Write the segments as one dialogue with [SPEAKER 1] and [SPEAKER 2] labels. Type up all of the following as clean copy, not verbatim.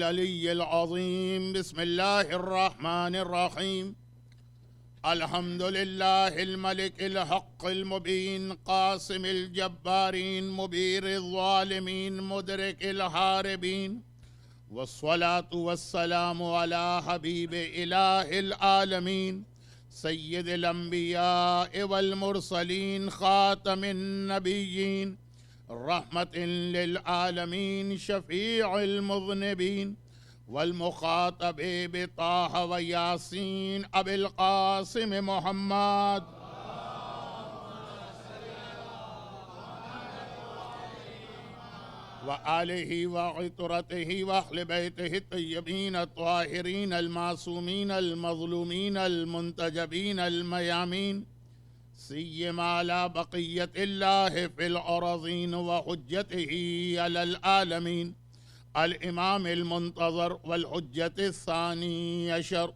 [SPEAKER 1] العلي العظيم. بسم الله الرحمن الرحيم. الحمد لله الملك الحق المبين قاسم الجبارين مبير الظالمين مدرك الهاربين، والصلاة والسلام على حبيب إله العالمين سيد الأنبياء والمرسلين خاتم النبيين رحمة للعالمين شفيع المذنبين، والمخاطب بطه وياسين أبي القاسم محمد وآله وعطرته وأهل بيته الطيبين الطاهرين المعصومين المظلومين المنتجبين الميامين، سيما على بقية الله في الأراضين وحجته على العالمين الإمام المنتظر والحجة الثاني عشر.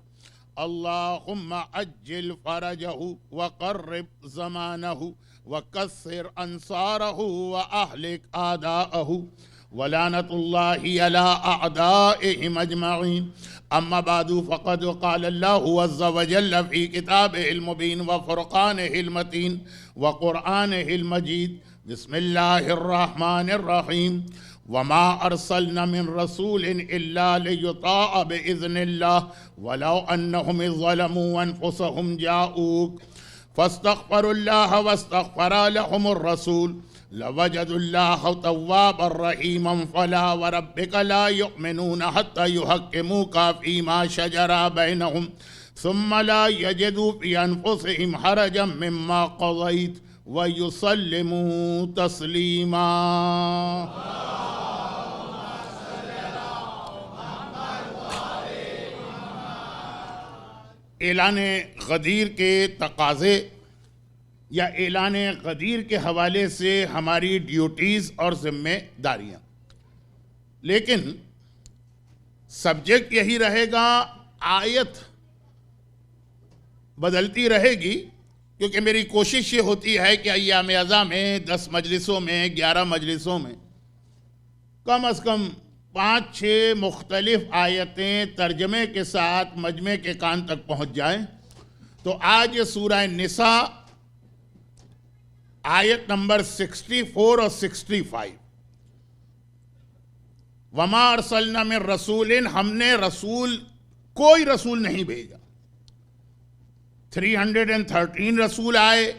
[SPEAKER 1] اللهم عجل فرجه وقرب زمانه وكثر أنصاره وأهلك أعداءه، ولعنة الله على أعدائهم أجمعين. أما بعد، فقد قال الله عز وجل في كتابه المبين وفرقانه المتين وقرآنه المجيد: بسم الله الرحمن الرحيم. وما أرسلنا من رسول إلا ليطاع بإذن الله ولو أنهم إذ ظلموا أنفسهم جاءوك فاستغفروا الله واستغفر لهم الرسول لوجدوا الله توابا رحيما. فلا وربك لا يؤمنون حتى يحكموك فيما شجر بينهم ثم لا يجدوا في أنفسهم حرجا مما قضيت ويسلموا تسليما. اعلان غدیر کے تقاضے یا اعلان غدیر کے حوالے سے ہماری ڈیوٹیز اور ذمہ داریاں، لیکن سبجیکٹ یہی رہے گا، آیت بدلتی رہے گی، کیونکہ میری کوشش یہ ہوتی ہے کہ ایام ازاں میں 10 مجلسوں میں 11 مجلسوں میں کم از کم 5-6 مختلف آیتیں ترجمے کے ساتھ مجمع کے کان تک پہنچ جائیں. تو آج یہ سورہ نساء آیت نمبر 64 اور 65. وما ارسلنا من رسول، ہم نے کوئی رسول نہیں بھیجا. 313 رسول آئے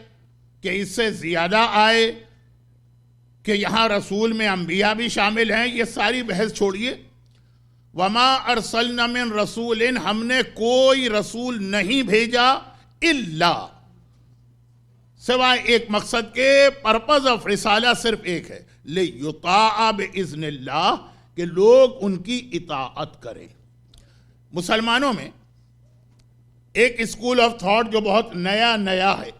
[SPEAKER 1] کہ اس سے زیادہ آئے کہ یہاں رسول میں انبیاء بھی شامل ہیں، یہ ساری بحث چھوڑیے. وما ارسلنا من رسول، ہم نے کوئی رسول نہیں بھیجا الا، سوائے ایک مقصد کے. پرپز آف رسالہ صرف ایک ہے، لیطاع باذن اللہ، کہ لوگ ان کی اطاعت کریں. مسلمانوں میں ایک اسکول آف تھاٹ جو بہت نیا ہے،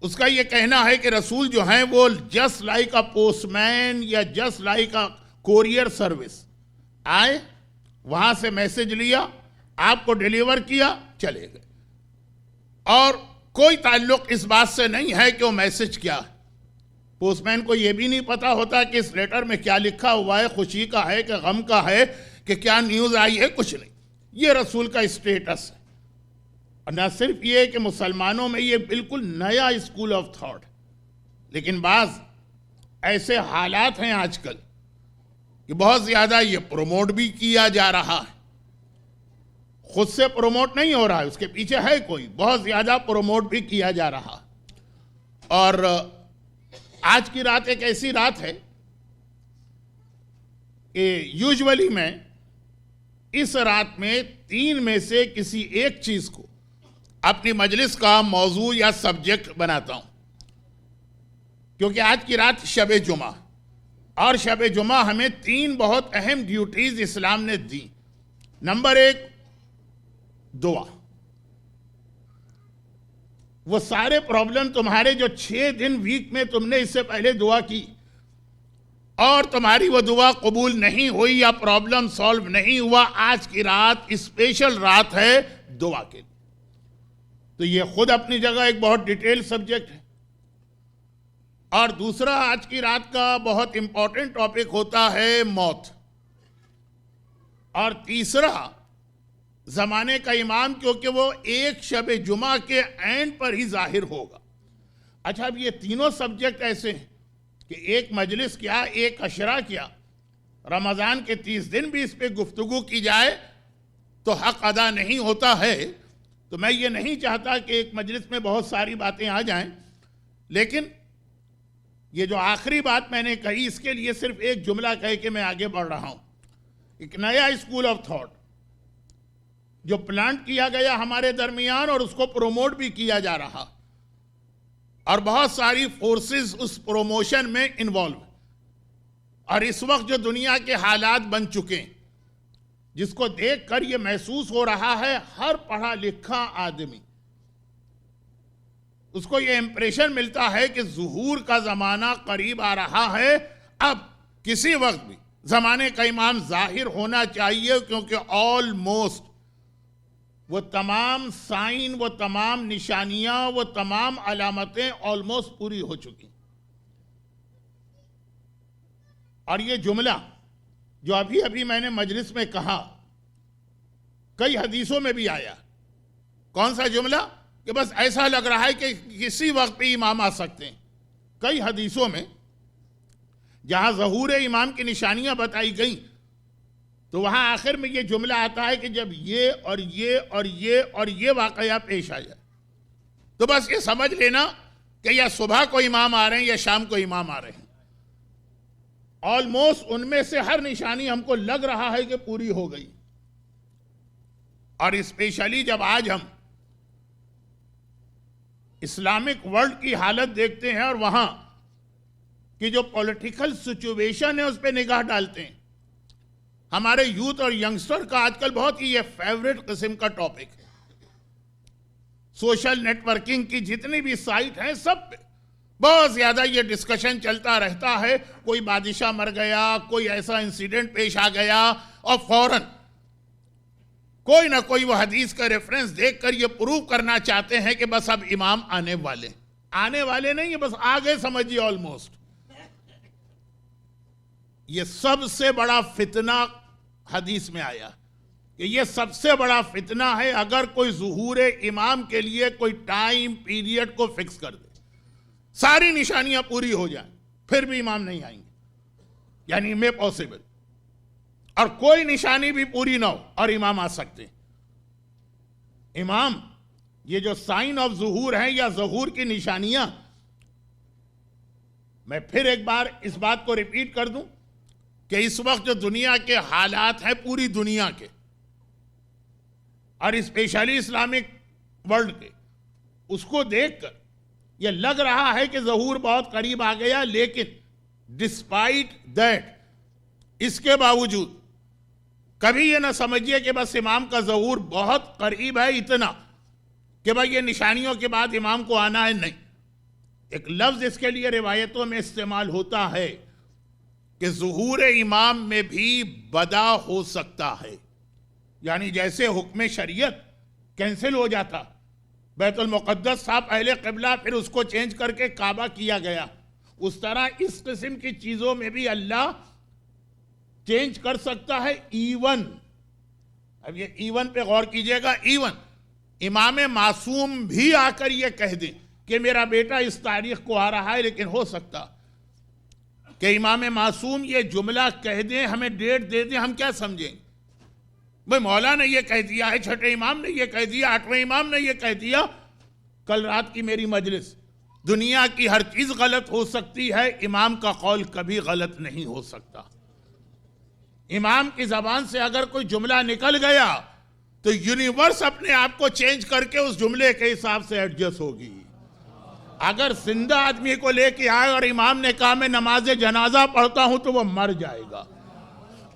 [SPEAKER 1] اس کا یہ کہنا ہے کہ رسول جو ہیں وہ جسٹ لائک اے پوسٹ مین یا just like a courier service, آئے وہاں سے میسج لیا، آپ کو ڈیلیور کیا، چلے گئے، اور کوئی تعلق اس بات سے نہیں ہے کہ وہ میسج کیا ہے. پوسٹ مین کو یہ بھی نہیں پتا ہوتا کہ اس لیٹر میں کیا لکھا ہوا ہے، خوشی کا ہے کہ غم کا ہے، کہ کیا نیوز آئی ہے، کچھ نہیں. یہ رسول کا اسٹیٹس ہے. اور نہ صرف یہ کہ مسلمانوں میں یہ بالکل نیا اسکول آف تھاٹ، لیکن بعض ایسے حالات ہیں آج کل کہ بہت زیادہ یہ پروموٹ بھی کیا جا رہا ہے. خود سے پروموٹ نہیں ہو رہا ہے، اس کے پیچھے ہے کوئی، بہت زیادہ پروموٹ بھی کیا جا رہا. اور آج کی رات ایک ایسی رات ہے کہ یوجولی میں اس رات میں 3 میں سے کسی ایک چیز کو اپنی مجلس کا موضوع یا سبجیکٹ بناتا ہوں، کیونکہ آج کی رات شب جمعہ، اور شب جمعہ ہمیں 3 بہت اہم ڈیوٹیز اسلام نے دی. نمبر 1، دعا. وہ سارے پرابلم تمہارے جو 6 دن ویک میں تم نے اس سے پہلے دعا کی اور تمہاری وہ دعا قبول نہیں ہوئی یا پرابلم سالو نہیں ہوا، آج کی رات اسپیشل رات ہے دعا کے لیے. تو یہ خود اپنی جگہ ایک بہت ڈیٹیل سبجیکٹ ہے. اور دوسرا آج کی رات کا بہت امپورٹنٹ ٹاپک ہوتا ہے موت. اور تیسرا زمانے کا امام کیونکہ وہ ایک شب جمعہ کے اینڈ پر ہی ظاہر ہوگا. اچھا اب یہ تینوں سبجیکٹ ایسے ہیں کہ ایک مجلس کیا، ایک عشرہ کیا، رمضان کے 30 دن بھی اس پہ گفتگو کی جائے تو حق ادا نہیں ہوتا ہے. تو میں یہ نہیں چاہتا کہ ایک مجلس میں بہت ساری باتیں آ جائیں، لیکن یہ جو آخری بات میں نے کہی اس کے لیے صرف ایک جملہ کہہ کے میں آگے بڑھ رہا ہوں. ایک نیا اسکول آف تھاٹ جو پلانٹ کیا گیا ہمارے درمیان اور اس کو پروموٹ بھی کیا جا رہا، اور بہت ساری فورسز اس پروموشن میں انوالو، اور اس وقت جو دنیا کے حالات بن چکے ہیں جس کو دیکھ کر یہ محسوس ہو رہا ہے ہر پڑھا لکھا آدمی اس کو یہ امپریشن ملتا ہے کہ ظہور کا زمانہ قریب آ رہا ہے. اب کسی وقت بھی زمانے کا امام ظاہر ہونا چاہیے، کیونکہ آلموسٹ وہ تمام سائن، وہ تمام نشانیاں، وہ تمام علامتیں آلموسٹ پوری ہو چکی. اور یہ جملہ جو ابھی میں نے مجلس میں کہا کئی حدیثوں میں بھی آیا. کون سا جملہ؟ کہ بس ایسا لگ رہا ہے کہ کسی وقت بھی امام آ سکتے ہیں. کئی حدیثوں میں جہاں ظہور امام کی نشانیاں بتائی گئیں تو وہاں آخر میں یہ جملہ آتا ہے کہ جب یہ اور یہ اور یہ اور یہ واقعہ پیش آ جائے تو بس یہ سمجھ لینا کہ یا صبح کو امام آ رہے ہیں یا شام کو امام آ رہے ہیں. آلموسٹ ان میں سے ہر نشانی ہم کو لگ رہا ہے کہ پوری ہو گئی. اور اسپیشلی جب آج ہم اسلامک ورلڈ کی حالت دیکھتے ہیں اور وہاں کی جو پولیٹیکل سچویشن ہے اس پہ نگاہ ڈالتے ہیں. ہمارے یوتھ اور ینگسٹر کا آج کل بہت ہی یہ فیوریٹ قسم کا ٹاپک ہے. سوشل نیٹ ورکنگ کی جتنی بھی سائٹ ہیں سب پہ بہت زیادہ یہ ڈسکشن چلتا رہتا ہے. کوئی بادشاہ مر گیا، کوئی ایسا انسیڈنٹ پیش آ گیا اور فوراً کوئی نہ کوئی وہ حدیث کا ریفرنس دیکھ کر یہ پروو کرنا چاہتے ہیں کہ بس اب امام آنے والے نہیں، بس آگے سمجھیے. آلموسٹ یہ سب سے بڑا فتنہ حدیث میں آیا کہ یہ سب سے بڑا فتنہ ہے اگر کوئی ظہور امام کے لیے کوئی ٹائم پیریڈ کو فکس کر دے، ساری نشانیاں پوری ہو جائیں پھر بھی امام نہیں آئیں گے، یعنی میں پاسبل، اور کوئی نشانی بھی پوری نہ ہو اور امام آ سکتے. امام یہ جو سائن آف ظہور ہیں یا ظہور کی نشانیاں، میں پھر ایک بار اس بات کو ریپیٹ کر دوں کہ اس وقت جو دنیا کے حالات ہیں پوری دنیا کے اور اسپیشلی اسلامک ورلڈ کے، اس کو دیکھ کر یہ لگ رہا ہے کہ ظہور بہت قریب آ گیا. لیکن ڈسپائٹ دیٹ، اس کے باوجود کبھی یہ نہ سمجھیے کہ بس امام کا ظہور بہت قریب ہے اتنا کہ بھائی یہ نشانیوں کے بعد امام کو آنا ہے. نہیں، ایک لفظ اس کے لیے روایتوں میں استعمال ہوتا ہے کہ ظہور امام میں بھی بدا ہو سکتا ہے. یعنی جیسے حکم شریعت کینسل ہو جاتا، بیت المقدس تھا پہلے قبلہ، پھر اس کو چینج کر کے کعبہ کیا گیا، اس طرح اس قسم کی چیزوں میں بھی اللہ چینج کر سکتا ہے. ایون، اب یہ ایون پہ غور کیجئے گا، ایون امام معصوم بھی آ کر یہ کہہ دیں کہ میرا بیٹا اس تاریخ کو آ رہا ہے، لیکن ہو سکتا کہ امام معصوم یہ جملہ کہہ دیں، ہمیں ڈیٹ دے دیں، ہم کیا سمجھیں؟ بھئی مولا نے یہ کہہ دیا ہے، چھٹے امام نے یہ کہہ دیا، آٹھویں امام نے یہ کہہ دیا. کل رات کی میری مجلس، دنیا کی ہر چیز غلط ہو سکتی ہے، امام کا قول کبھی غلط نہیں ہو سکتا. امام کی زبان سے اگر کوئی جملہ نکل گیا تو یونیورس اپنے آپ کو چینج کر کے اس جملے کے حساب سے ایڈجسٹ ہوگی. اگر زندہ آدمی کو لے کے آئے اور امام نے کہا میں نماز جنازہ پڑھتا ہوں تو وہ مر جائے گا.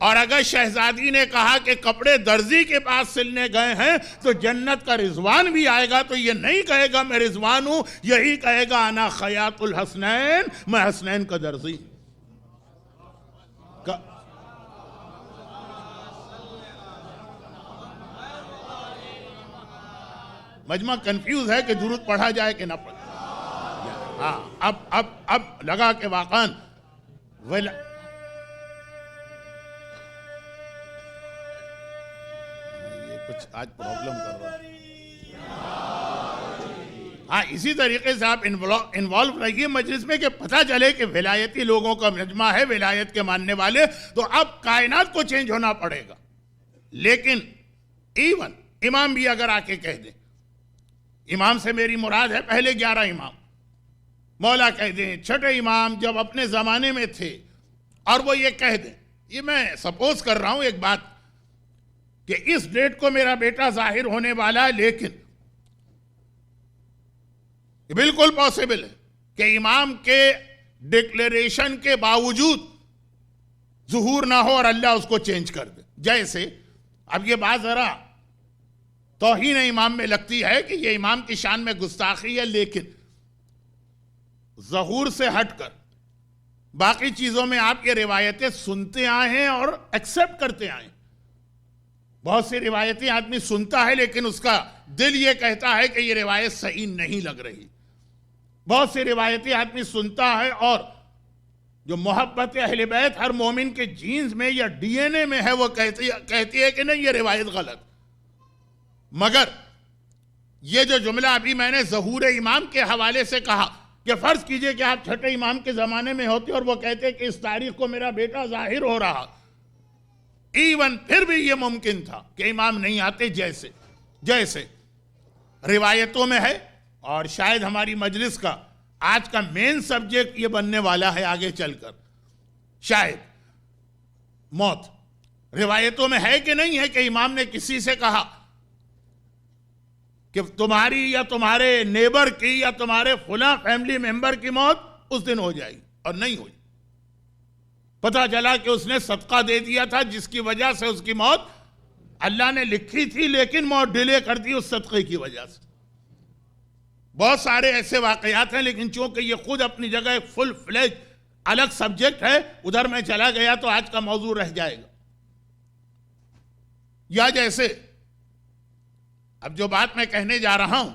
[SPEAKER 1] اور اگر شہزادی نے کہا کہ کپڑے درزی کے پاس سلنے گئے ہیں تو جنت کا رضوان بھی آئے گا، تو یہ نہیں کہے گا میں رضوان ہوں، یہی کہے گا انا خیاط الحسنین، میں حسنین کا درزی. مجمع کنفیوز ہے کہ درود پڑھا جائے کہ نہ پڑھا. ہاں اب لگا کہ واقعاً کچھ آج پرابلم کر رہا ہے. ہاں اسی طریقے سے آپ انوالو رہیے مجلس میں کہ پتہ چلے کہ ولایتی لوگوں کا مجمع ہے, ولایت کے ماننے والے, تو اب کائنات کو چینج ہونا پڑے گا. لیکن ایون امام بھی اگر آ کے کہہ دیں, امام سے میری مراد ہے پہلے 11 امام, مولا کہہ دیں چھٹے امام جب اپنے زمانے میں تھے, اور وہ یہ کہہ دیں, یہ میں سپوز کر رہا ہوں ایک بات, کہ اس ڈیٹ کو میرا بیٹا ظاہر ہونے والا ہے, لیکن یہ بالکل پاسبل ہے کہ امام کے ڈکلیریشن کے باوجود ظہور نہ ہو اور اللہ اس کو چینج کر دے. جیسے اب یہ بات ذرا توہین امام میں لگتی ہے کہ یہ امام کی شان میں گستاخی ہے, لیکن ظہور سے ہٹ کر باقی چیزوں میں آپ یہ روایتیں سنتے آئے ہیں اور ایکسپٹ کرتے آئے ہیں. بہت سی روایتیں آدمی سنتا ہے لیکن اس کا دل یہ کہتا ہے کہ یہ روایت صحیح نہیں لگ رہی. بہت سی روایتیں آدمی سنتا ہے اور جو محبت اہل بیت ہر مومن کے جینز میں یا ڈی این اے میں ہے, وہ کہتی ہے کہ نہیں یہ روایت غلط. مگر یہ جو جملہ ابھی میں نے ظہور امام کے حوالے سے کہا, کہ فرض کیجئے کہ آپ چھٹے امام کے زمانے میں ہوتے اور وہ کہتے کہ اس تاریخ کو میرا بیٹا ظاہر ہو رہا, ایون پھر بھی یہ ممکن تھا کہ امام نہیں آتے, جیسے روایتوں میں ہے. اور شاید ہماری مجلس کا آج کا مین سبجیکٹ یہ بننے والا ہے آگے چل کر, شاید موت. روایتوں میں ہے کہ نہیں ہے کہ امام نے کسی سے کہا کہ تمہاری یا تمہارے نیبر کی یا تمہارے فلاں فیملی ممبر کی موت اس دن ہو جائے گی, اور نہیں ہوئی. پتہ چلا کہ اس نے صدقہ دے دیا تھا جس کی وجہ سے اس کی موت اللہ نے لکھی تھی, لیکن موت ڈیلے کر دی اس صدقے کی وجہ سے. بہت سارے ایسے واقعات ہیں, لیکن چونکہ یہ خود اپنی جگہ ایک فل فلیج الگ سبجیکٹ ہے, ادھر میں چلا گیا تو آج کا موضوع رہ جائے گا. یا جیسے اب جو بات میں کہنے جا رہا ہوں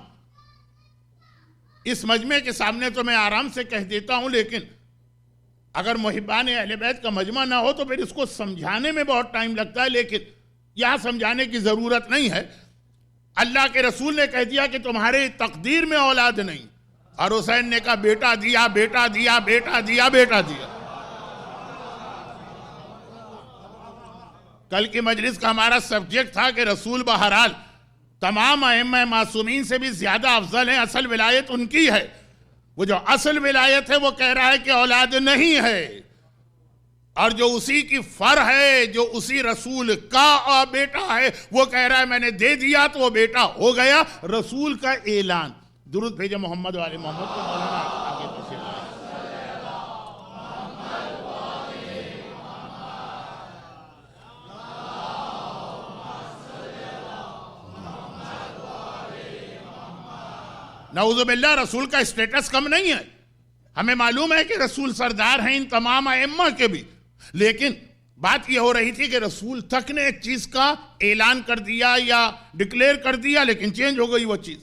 [SPEAKER 1] اس مجمع کے سامنے تو میں آرام سے کہہ دیتا ہوں, لیکن اگر محبان اہل بیت کا مجمع نہ ہو تو پھر اس کو سمجھانے میں بہت ٹائم لگتا ہے, لیکن یہاں سمجھانے کی ضرورت نہیں ہے. اللہ کے رسول نے کہہ دیا کہ تمہارے تقدیر میں اولاد نہیں, اور حسین نے کہا بیٹا دیا, بیٹا دیا, بیٹا دیا, بیٹا دیا. کل کی مجلس کا ہمارا سبجیکٹ تھا کہ رسول بہرحال تمام ائمہ معصومین سے بھی زیادہ افضل ہیں, اصل ولایت ان کی ہے. وہ جو اصل ولایت ہے وہ کہہ رہا ہے کہ اولاد نہیں ہے, اور جو اسی کی فر ہے, جو اسی رسول کا بیٹا ہے, وہ کہہ رہا ہے میں نے دے دیا تو وہ بیٹا ہو گیا. رسول کا اعلان. درود بھیجے محمد والے محمد کو. مولانا آگے پیچھے. نعوذ باللہ, رسول کا اسٹیٹس کم نہیں ہے. ہمیں معلوم ہے کہ رسول سردار ہیں ان تمام ائمہ کے بھی, لیکن بات یہ ہو رہی تھی کہ رسول تک نے ایک چیز کا اعلان کر دیا یا ڈکلیئر کر دیا, لیکن چینج ہو گئی وہ چیز.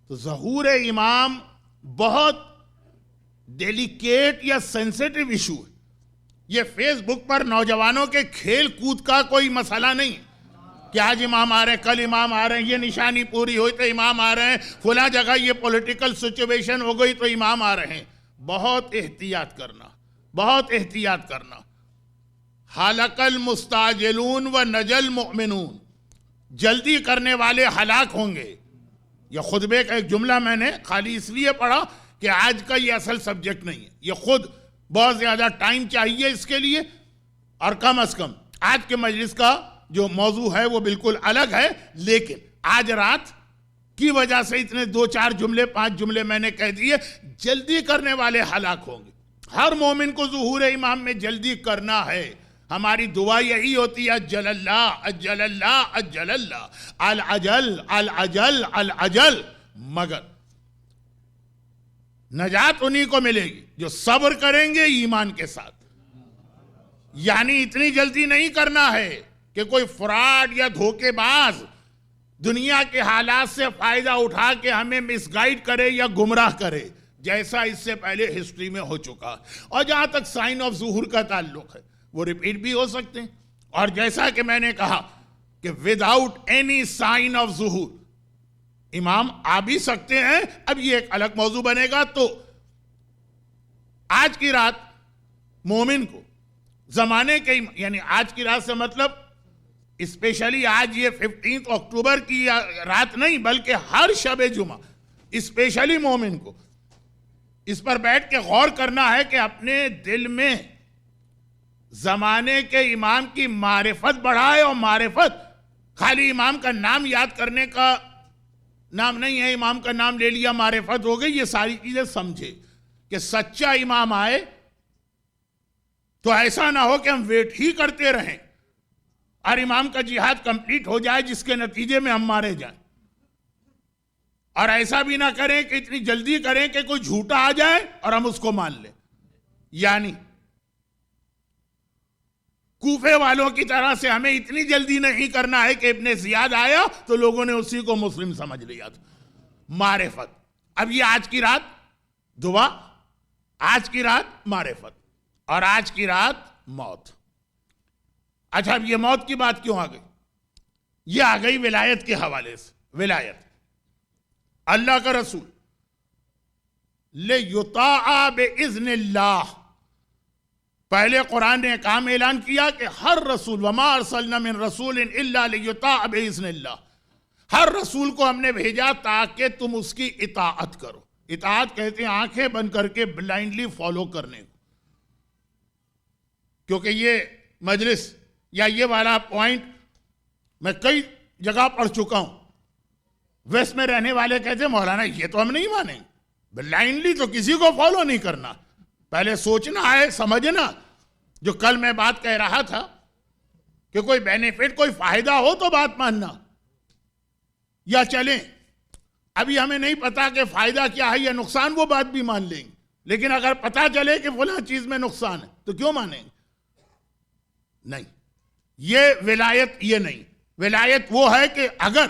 [SPEAKER 1] تو ظہور امام بہت ڈیلیکیٹ یا سینسیٹیو ایشو ہے. یہ فیس بک پر نوجوانوں کے کھیل کود کا کوئی مسئلہ نہیں ہے کہ آج امام آ رہے ہیں, کل امام آ رہے ہیں, یہ نشانی پوری ہوئی تو امام آ رہے ہیں, فلاں جگہ یہ پولیٹیکل سچویشن ہو گئی تو امام آ رہے ہیں. بہت احتیاط کرنا, بہت احتیاط کرنا. ہلک المستعجلون و نجل مؤمنون, جلدی کرنے والے ہلاک ہوں گے. یہ خطبے کا ایک جملہ میں نے خالی اس لیے پڑھا کہ آج کا یہ اصل سبجیکٹ نہیں ہے, یہ خود بہت زیادہ ٹائم چاہیے اس کے لیے, اور کم از کم آج کے مجلس کا جو موضوع ہے وہ بالکل الگ ہے. لیکن آج رات کی وجہ سے اتنے 2-4 جملے 5 جملے میں نے کہہ دیے. جلدی کرنے والے ہلاک ہوں گے. ہر مومن کو ظہور امام میں جلدی کرنا ہے. ہماری دعا یہی ہوتی ہے اجل اللہ اجل اللہ اجل اللہ, العجل العجل العجل. مگر نجات انہی کو ملے گی جو صبر کریں گے ایمان کے ساتھ. یعنی اتنی جلدی نہیں کرنا ہے کہ کوئی فراڈ یا دھوکے باز دنیا کے حالات سے فائدہ اٹھا کے ہمیں مس گائیڈ کرے یا گمراہ کرے, جیسا اس سے پہلے ہسٹری میں ہو چکا. اور جہاں تک سائن آف ظہور کا تعلق ہے وہ ریپیٹ بھی ہو سکتے ہیں. اور جیسا کہ میں نے کہا کہ وداؤٹ اینی سائن آف ظہور امام آ بھی سکتے ہیں. اب یہ ایک الگ موضوع بنے گا. تو آج کی رات مومن کو زمانے کے یعنی آج کی رات سے مطلب اسپیشلی آج یہ 15 اکتوبر کی رات نہیں بلکہ ہر شب جمعہ اسپیشلی مومن کو اس پر بیٹھ کے غور کرنا ہے کہ اپنے دل میں زمانے کے امام کی معرفت بڑھائے. اور معرفت خالی امام کا نام یاد کرنے کا نام نہیں ہے. امام کا نام لے لیا معرفت ہو گئی. یہ ساری چیزیں سمجھے کہ سچا امام آئے تو ایسا نہ ہو کہ ہم ویٹ ہی کرتے رہیں اور امام کا جہاد کمپلیٹ ہو جائے جس کے نتیجے میں ہم مارے جائیں. اور ایسا بھی نہ کریں کہ اتنی جلدی کریں کہ کوئی جھوٹا آ جائے اور ہم اس کو مان لیں. یعنی کوفے والوں کی طرح سے ہمیں اتنی جلدی نہیں کرنا ہے کہ ابن زیاد آیا تو لوگوں نے اسی کو مسلم سمجھ لیا تھا. معرفت. اب یہ آج کی رات دعا, آج کی رات معرفت اور آج کی رات موت. اچھا اب یہ موت کی بات کیوں آ گئی؟ یہ آ گئی ولایت کے حوالے سے. ولایت اللہ کا رسول لِیُطَاعَ بِإِذْنِ اللہ. پہلے قرآن نے کام اعلان کیا کہ ہر رسول وَمَا أَرْسَلْنَا مِن رَسُولٍ إِلَّا لِيُطَاعَ بِإِذْنِ اللہ. ہر رسول کو ہم نے بھیجا تاکہ تم اس کی اطاعت کرو. اطاعت کہتے ہیں آنکھیں بند کر کے بلائنڈلی فالو کرنے کو. کیونکہ یہ مجلس یا یہ والا پوائنٹ میں کئی جگہ پڑھ چکا ہوں. ویسٹ میں رہنے والے کہتے ہیں مولانا یہ تو ہم نہیں مانیں, بلائنڈلی تو کسی کو فالو نہیں کرنا, پہلے سوچنا ہے سمجھنا. جو کل میں بات کہہ رہا تھا کہ کوئی بینیفٹ کوئی فائدہ ہو تو بات ماننا یا چلیں. ابھی ہمیں نہیں پتا کہ فائدہ کیا ہے یا نقصان, وہ بات بھی مان لیں گے. لیکن اگر پتا چلے کہ فلاں چیز میں نقصان ہے تو کیوں مانیں گے؟ نہیں. یہ ولایت یہ نہیں. ولایت وہ ہے کہ اگر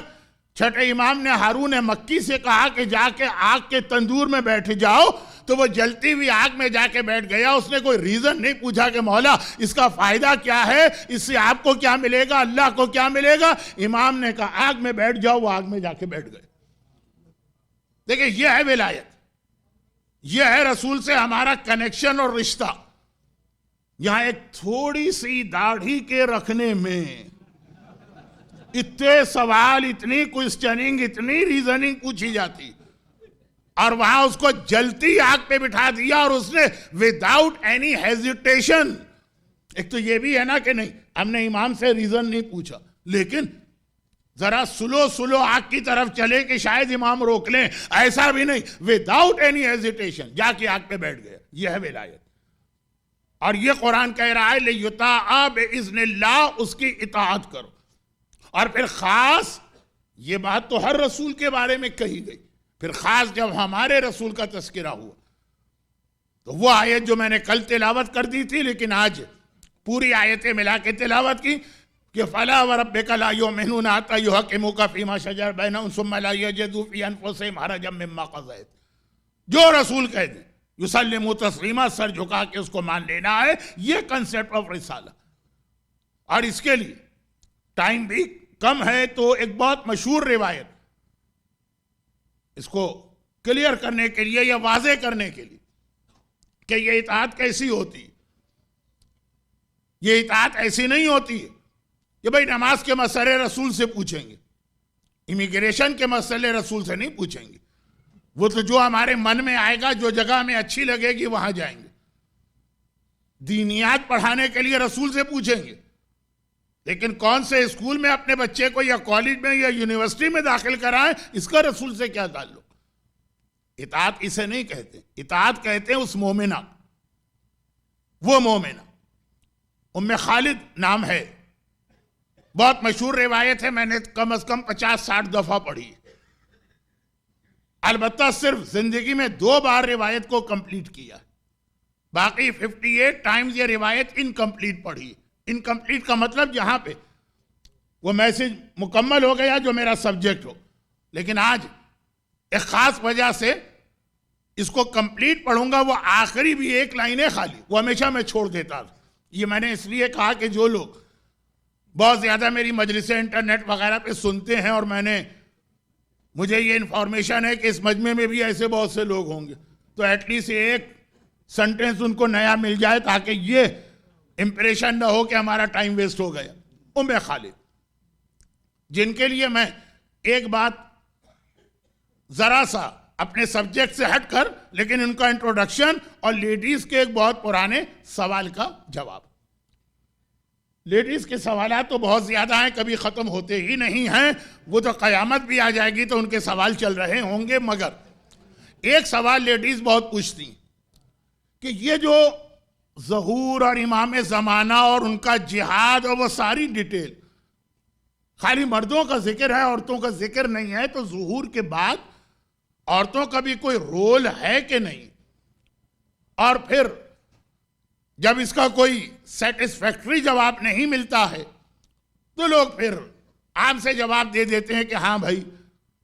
[SPEAKER 1] چھٹے امام نے ہارون مکی سے کہا کہ جا کے آگ کے تندور میں بیٹھ جاؤ تو وہ جلتی ہوئی آگ میں جا کے بیٹھ گیا. اس نے کوئی ریزن نہیں پوچھا کہ مولا اس کا فائدہ کیا ہے, اس سے آپ کو کیا ملے گا, اللہ کو کیا ملے گا. امام نے کہا آگ میں بیٹھ جاؤ, وہ آگ میں جا کے بیٹھ گئے. دیکھیں یہ ہے ولایت, یہ ہے رسول سے ہمارا کنیکشن اور رشتہ. یہاں ایک تھوڑی سی داڑھی کے رکھنے میں اتنے سوال, اتنی کوسچننگ, اتنی ریزننگ پوچھی جاتی, اور وہاں اس کو جلتی آگ پہ بٹھا دیا اور اس نے وداؤٹ اینی ہیزیٹیشن. ایک تو یہ بھی ہے نا کہ نہیں ہم نے امام سے ریزن نہیں پوچھا, لیکن ذرا سلو آگ کی طرف چلے کہ شاید امام روک لیں, ایسا بھی نہیں. وداؤٹ اینی ہیزیٹیشن جا کے آگ پہ بیٹھ گیا. یہ ہے ولایت. اور یہ قرآن کہہ رہا ہے لِیُطَاعَ بِإِذْنِ اللہ, اس کی اطاعت کرو. اور پھر خاص یہ بات تو ہر رسول کے بارے میں کہی گئی, پھر خاص جب ہمارے رسول کا تذکرہ ہوا تو وہ آیت جو میں نے کل تلاوت کر دی تھی لیکن آج پوری آیتیں ملا کے تلاوت کی کہ فَلَا وَرَبِّكَ لَا يُؤْمِنُونَ حَتَّىٰ يُحَكِّمُوكَ فِي مَا شَجَرَ بَيْنَهُمْ ثُمَّ لَا يَجِدُوا فِي أَنفُسِهِمْ حَرَجًا مِّمَّا قَضَيْتَ. جو رسول کہہ دیں یسلموا تسلیما, سر جھکا کے اس کو مان لینا ہے. یہ کنسیپٹ آف رسالہ. اور اس کے لیے ٹائم بھی کم ہے تو ایک بہت مشہور روایت اس کو کلیئر کرنے کے لیے یا واضح کرنے کے لیے کہ یہ اطاعت کیسی ہوتی ہے. یہ اطاعت ایسی نہیں ہوتی ہے کہ بھئی نماز کے مسئلے رسول سے پوچھیں گے, امیگریشن کے مسئلے رسول سے نہیں پوچھیں گے. وہ تو جو ہمارے من میں آئے گا, جو جگہ ہمیں اچھی لگے گی وہاں جائیں گے. دینیات پڑھانے کے لیے رسول سے پوچھیں گے, لیکن کون سے اسکول میں اپنے بچے کو یا کالج میں یا یونیورسٹی میں داخل کرائیں اس کا رسول سے کیا تعلق. اطاعت اسے نہیں کہتے. اطاعت کہتے ہیں اس مومنہ, وہ مومنہ. ام خالد نام ہے, بہت مشہور روایت ہے, میں نے کم از کم 50-60 دفعہ پڑھی. البتہ صرف زندگی میں 2 بار روایت کو کمپلیٹ کیا, باقی 58 ٹائمز یہ روایت انکمپلیٹ پڑھی. انکمپلیٹ کا مطلب جہاں پہ وہ میسج مکمل ہو گیا جو میرا سبجیکٹ ہو, لیکن آج ایک خاص وجہ سے اس کو کمپلیٹ پڑھوں گا. وہ آخری بھی 1 لائن ہے خالی, وہ ہمیشہ میں چھوڑ دیتا تھا. یہ میں نے اس لیے کہا کہ جو لوگ بہت زیادہ میری مجلسیں انٹرنیٹ وغیرہ پہ سنتے ہیں، اور مجھے یہ انفارمیشن ہے کہ اس مجمع میں بھی ایسے بہت سے لوگ ہوں گے، تو ایٹ لیسٹ ایک سنٹنس ان کو نیا مل جائے تاکہ یہ امپریشن نہ ہو کہ ہمارا ٹائم ویسٹ ہو گیا۔ ام خالد، جن کے لیے میں ایک بات ذرا سا اپنے سبجیکٹ سے ہٹ کر، لیکن ان کا انٹروڈکشن اور لیڈیز کے ایک بہت پرانے سوال کا جواب۔ لیڈیز کے سوالات تو بہت زیادہ ہیں، کبھی ختم ہوتے ہی نہیں ہیں، وہ تو قیامت بھی آ جائے گی تو ان کے سوال چل رہے ہوں گے، مگر ایک سوال لیڈیز بہت پوچھتی ہیں کہ یہ جو ظہور اور امام زمانہ اور ان کا جہاد اور وہ ساری ڈیٹیل خالی مردوں کا ذکر ہے، عورتوں کا ذکر نہیں ہے، تو ظہور کے بعد عورتوں کا بھی کوئی رول ہے کہ نہیں؟ اور پھر جب اس کا کوئی سیٹسفیکٹری جواب نہیں ملتا ہے تو لوگ پھر عام سے جواب دے دیتے ہیں کہ ہاں بھائی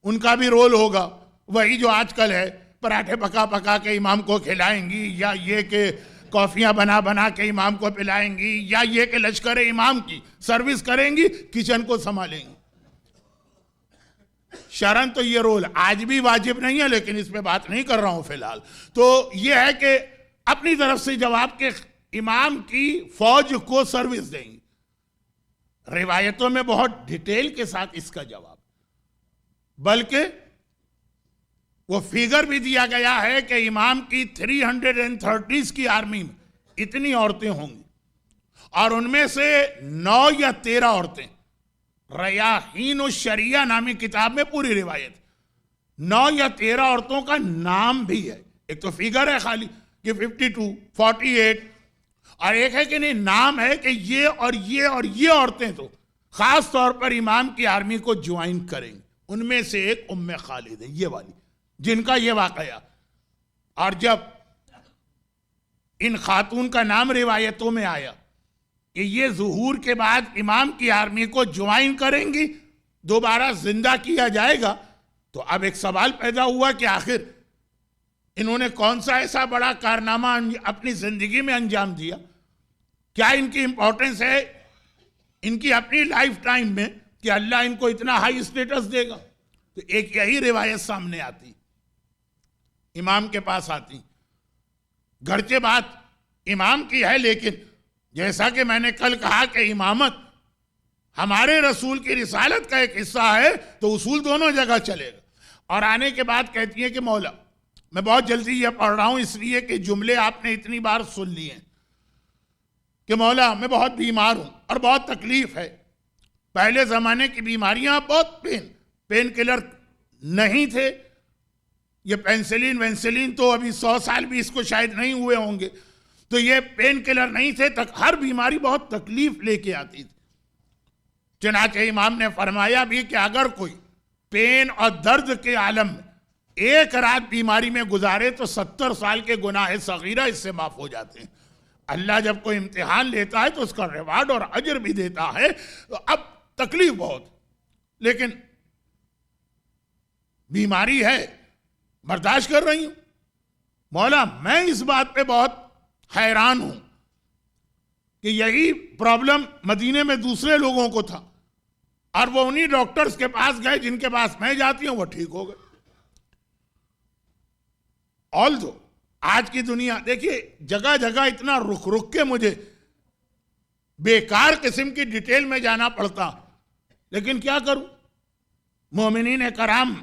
[SPEAKER 1] ان کا بھی رول ہوگا، وہی جو آج کل ہے، پراٹھے پکا پکا کے امام کو کھلائیں گی، یا یہ کہ کافیاں بنا بنا کے امام کو پلائیں گی، یا یہ کہ لشکر امام کی سروس کریں گی، کچن کو سنبھالیں گی۔ شرعاً تو یہ رول آج بھی واجب نہیں ہے، لیکن اس پہ بات نہیں کر رہا ہوں فی الحال۔ تو یہ ہے کہ اپنی طرف سے جواب کے امام کی فوج کو سروس دیں گی۔ روایتوں میں بہت ڈیٹیل کے ساتھ اس کا جواب، بلکہ وہ فیگر بھی دیا گیا ہے کہ امام کی 330 کی آرمی میں اتنی عورتیں ہوں گی، اور ان میں سے 9 یا 13 عورتیں، ریاحین الشریعہ نامی کتاب میں پوری روایت 9 یا 13 عورتوں کا نام بھی ہے۔ ایک تو فیگر ہے خالی کہ 52 48، اور ایک ہے کہ نہیں، نام ہے کہ یہ اور یہ اور یہ عورتیں تو خاص طور پر امام کی آرمی کو جوائن کریں گے۔ ان میں سے ایک ام خالد ہے، یہ والی جن کا یہ واقعہ۔ اور جب ان خاتون کا نام روایتوں میں آیا کہ یہ ظہور کے بعد امام کی آرمی کو جوائن کریں گی، دوبارہ زندہ کیا جائے گا، تو اب ایک سوال پیدا ہوا کہ آخر انہوں نے کون سا ایسا بڑا کارنامہ اپنی زندگی میں انجام دیا؟ کیا ان کی امپورٹنس ہے ان کی اپنی لائف ٹائم میں کہ اللہ ان کو اتنا ہائی اسٹیٹس دے گا؟ تو ایک یہی روایت سامنے آتی، امام کے پاس آتی، گرچہ بات امام کی ہے، لیکن جیسا کہ میں نے کل کہا کہ امامت ہمارے رسول کی رسالت کا ایک حصہ ہے، تو اصول دونوں جگہ چلے گا۔ اور آنے کے بعد کہتی ہے کہ مولا، میں بہت جلدی یہ پڑھ رہا ہوں اس لیے کہ جملے آپ نے اتنی بار سن لیے ہیں، کہ مولا میں بہت بیمار ہوں اور بہت تکلیف ہے۔ پہلے زمانے کی بیماریاں بہت پین کلر نہیں تھے، یہ پینسلین وینسلین تو ابھی 100 سال بھی اس کو شاید نہیں ہوئے ہوں گے، تو یہ پین کلر نہیں تھے، ہر بیماری بہت تکلیف لے کے آتی تھی۔ چنانچہ امام نے فرمایا بھی کہ اگر کوئی پین اور درد کے عالم میں ایک رات بیماری میں گزارے تو 70 سال کے گناہ صغیرہ اس سے معاف ہو جاتے ہیں۔ اللہ جب کوئی امتحان لیتا ہے تو اس کا ریوارڈ اور اجر بھی دیتا ہے۔ اب تکلیف بہت، لیکن بیماری ہے، برداشت کر رہی ہوں۔ مولا میں اس بات پہ بہت حیران ہوں کہ یہی پرابلم مدینے میں دوسرے لوگوں کو تھا، اور وہ انہی ڈاکٹرز کے پاس گئے جن کے پاس میں جاتی ہوں، وہ ٹھیک ہو گئے۔ آلدو آج کی دنیا دیکھیے جگہ جگہ اتنا رک کے مجھے بیکار قسم کی ڈیٹیل میں جانا پڑتا، لیکن کیا کروں؟ مومنین کرام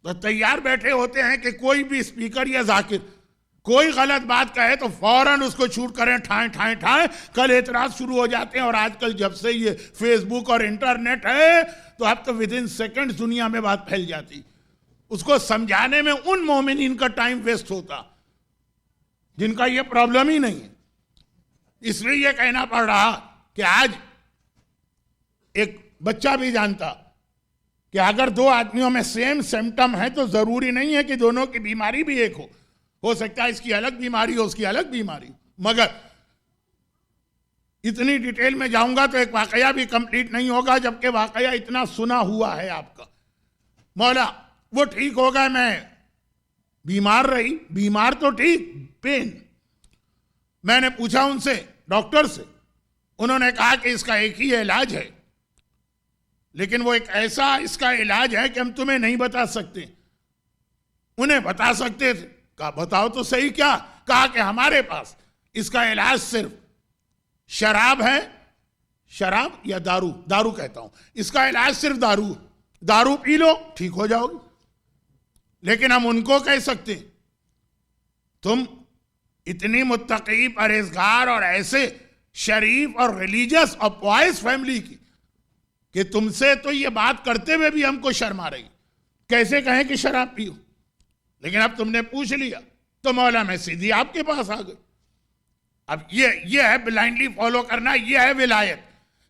[SPEAKER 1] تو تیار بیٹھے ہوتے ہیں کہ کوئی بھی اسپیکر یا ذاکر کوئی غلط بات کہے تو فوراً اس کو چھوٹ کریں، ٹھائیں۔ کل اعتراض شروع ہو جاتے ہیں، اور آج کل جب سے یہ فیس بک اور انٹرنیٹ ہے تو اب تو ودن سیکنڈ دنیا میں بات پھیل جاتی۔ اس کو سمجھانے میں ان مومنین کا ٹائم ویسٹ ہوتا جن کا یہ پرابلم ہی نہیں ہے۔ اس لیے یہ کہنا پڑ رہا کہ آج ایک بچہ بھی جانتا کہ اگر 2 آدمیوں میں سیم سمٹم ہے تو ضروری نہیں ہے کہ دونوں کی بیماری بھی ایک ہو سکتا ہے اس کی الگ بیماری ہو، اس کی الگ بیماری ہو۔ مگر اتنی ڈیٹیل میں جاؤں گا تو ایک واقعہ بھی کمپلیٹ نہیں ہوگا، جبکہ واقعہ اتنا سنا ہوا ہے آپ کا۔ مولا وہ ٹھیک ہو گئے، میں بیمار رہی، بیمار تو ٹھیک، پین۔ میں نے پوچھا ان سے، ڈاکٹر سے، انہوں نے کہا کہ اس کا ایک ہی علاج ہے، لیکن وہ ایک ایسا اس کا علاج ہے کہ ہم تمہیں نہیں بتا سکتے. انہیں بتا سکتے تھے، کہا بتاؤ تو صحیح کیا. کہا کہ ہمارے پاس اس کا علاج صرف شراب ہے، شراب یا دارو کہتا ہوں، اس کا علاج صرف دارو پی لو ٹھیک ہو جاؤ گے. لیکن ہم ان کو کہہ سکتے ہیں تم اتنی متقی پرہیزگار اور ایسے شریف اور ریلیجس اور پوائس فیملی کی کہ تم سے تو یہ بات کرتے ہوئے بھی ہم کو شرم آ رہی، کیسے کہیں کہ شراب پیو. لیکن اب تم نے پوچھ لیا تو مولا میں سیدھی آپ کے پاس آ گئی. اب یہ ہے بلائنڈلی فالو کرنا، یہ ہے ولایت.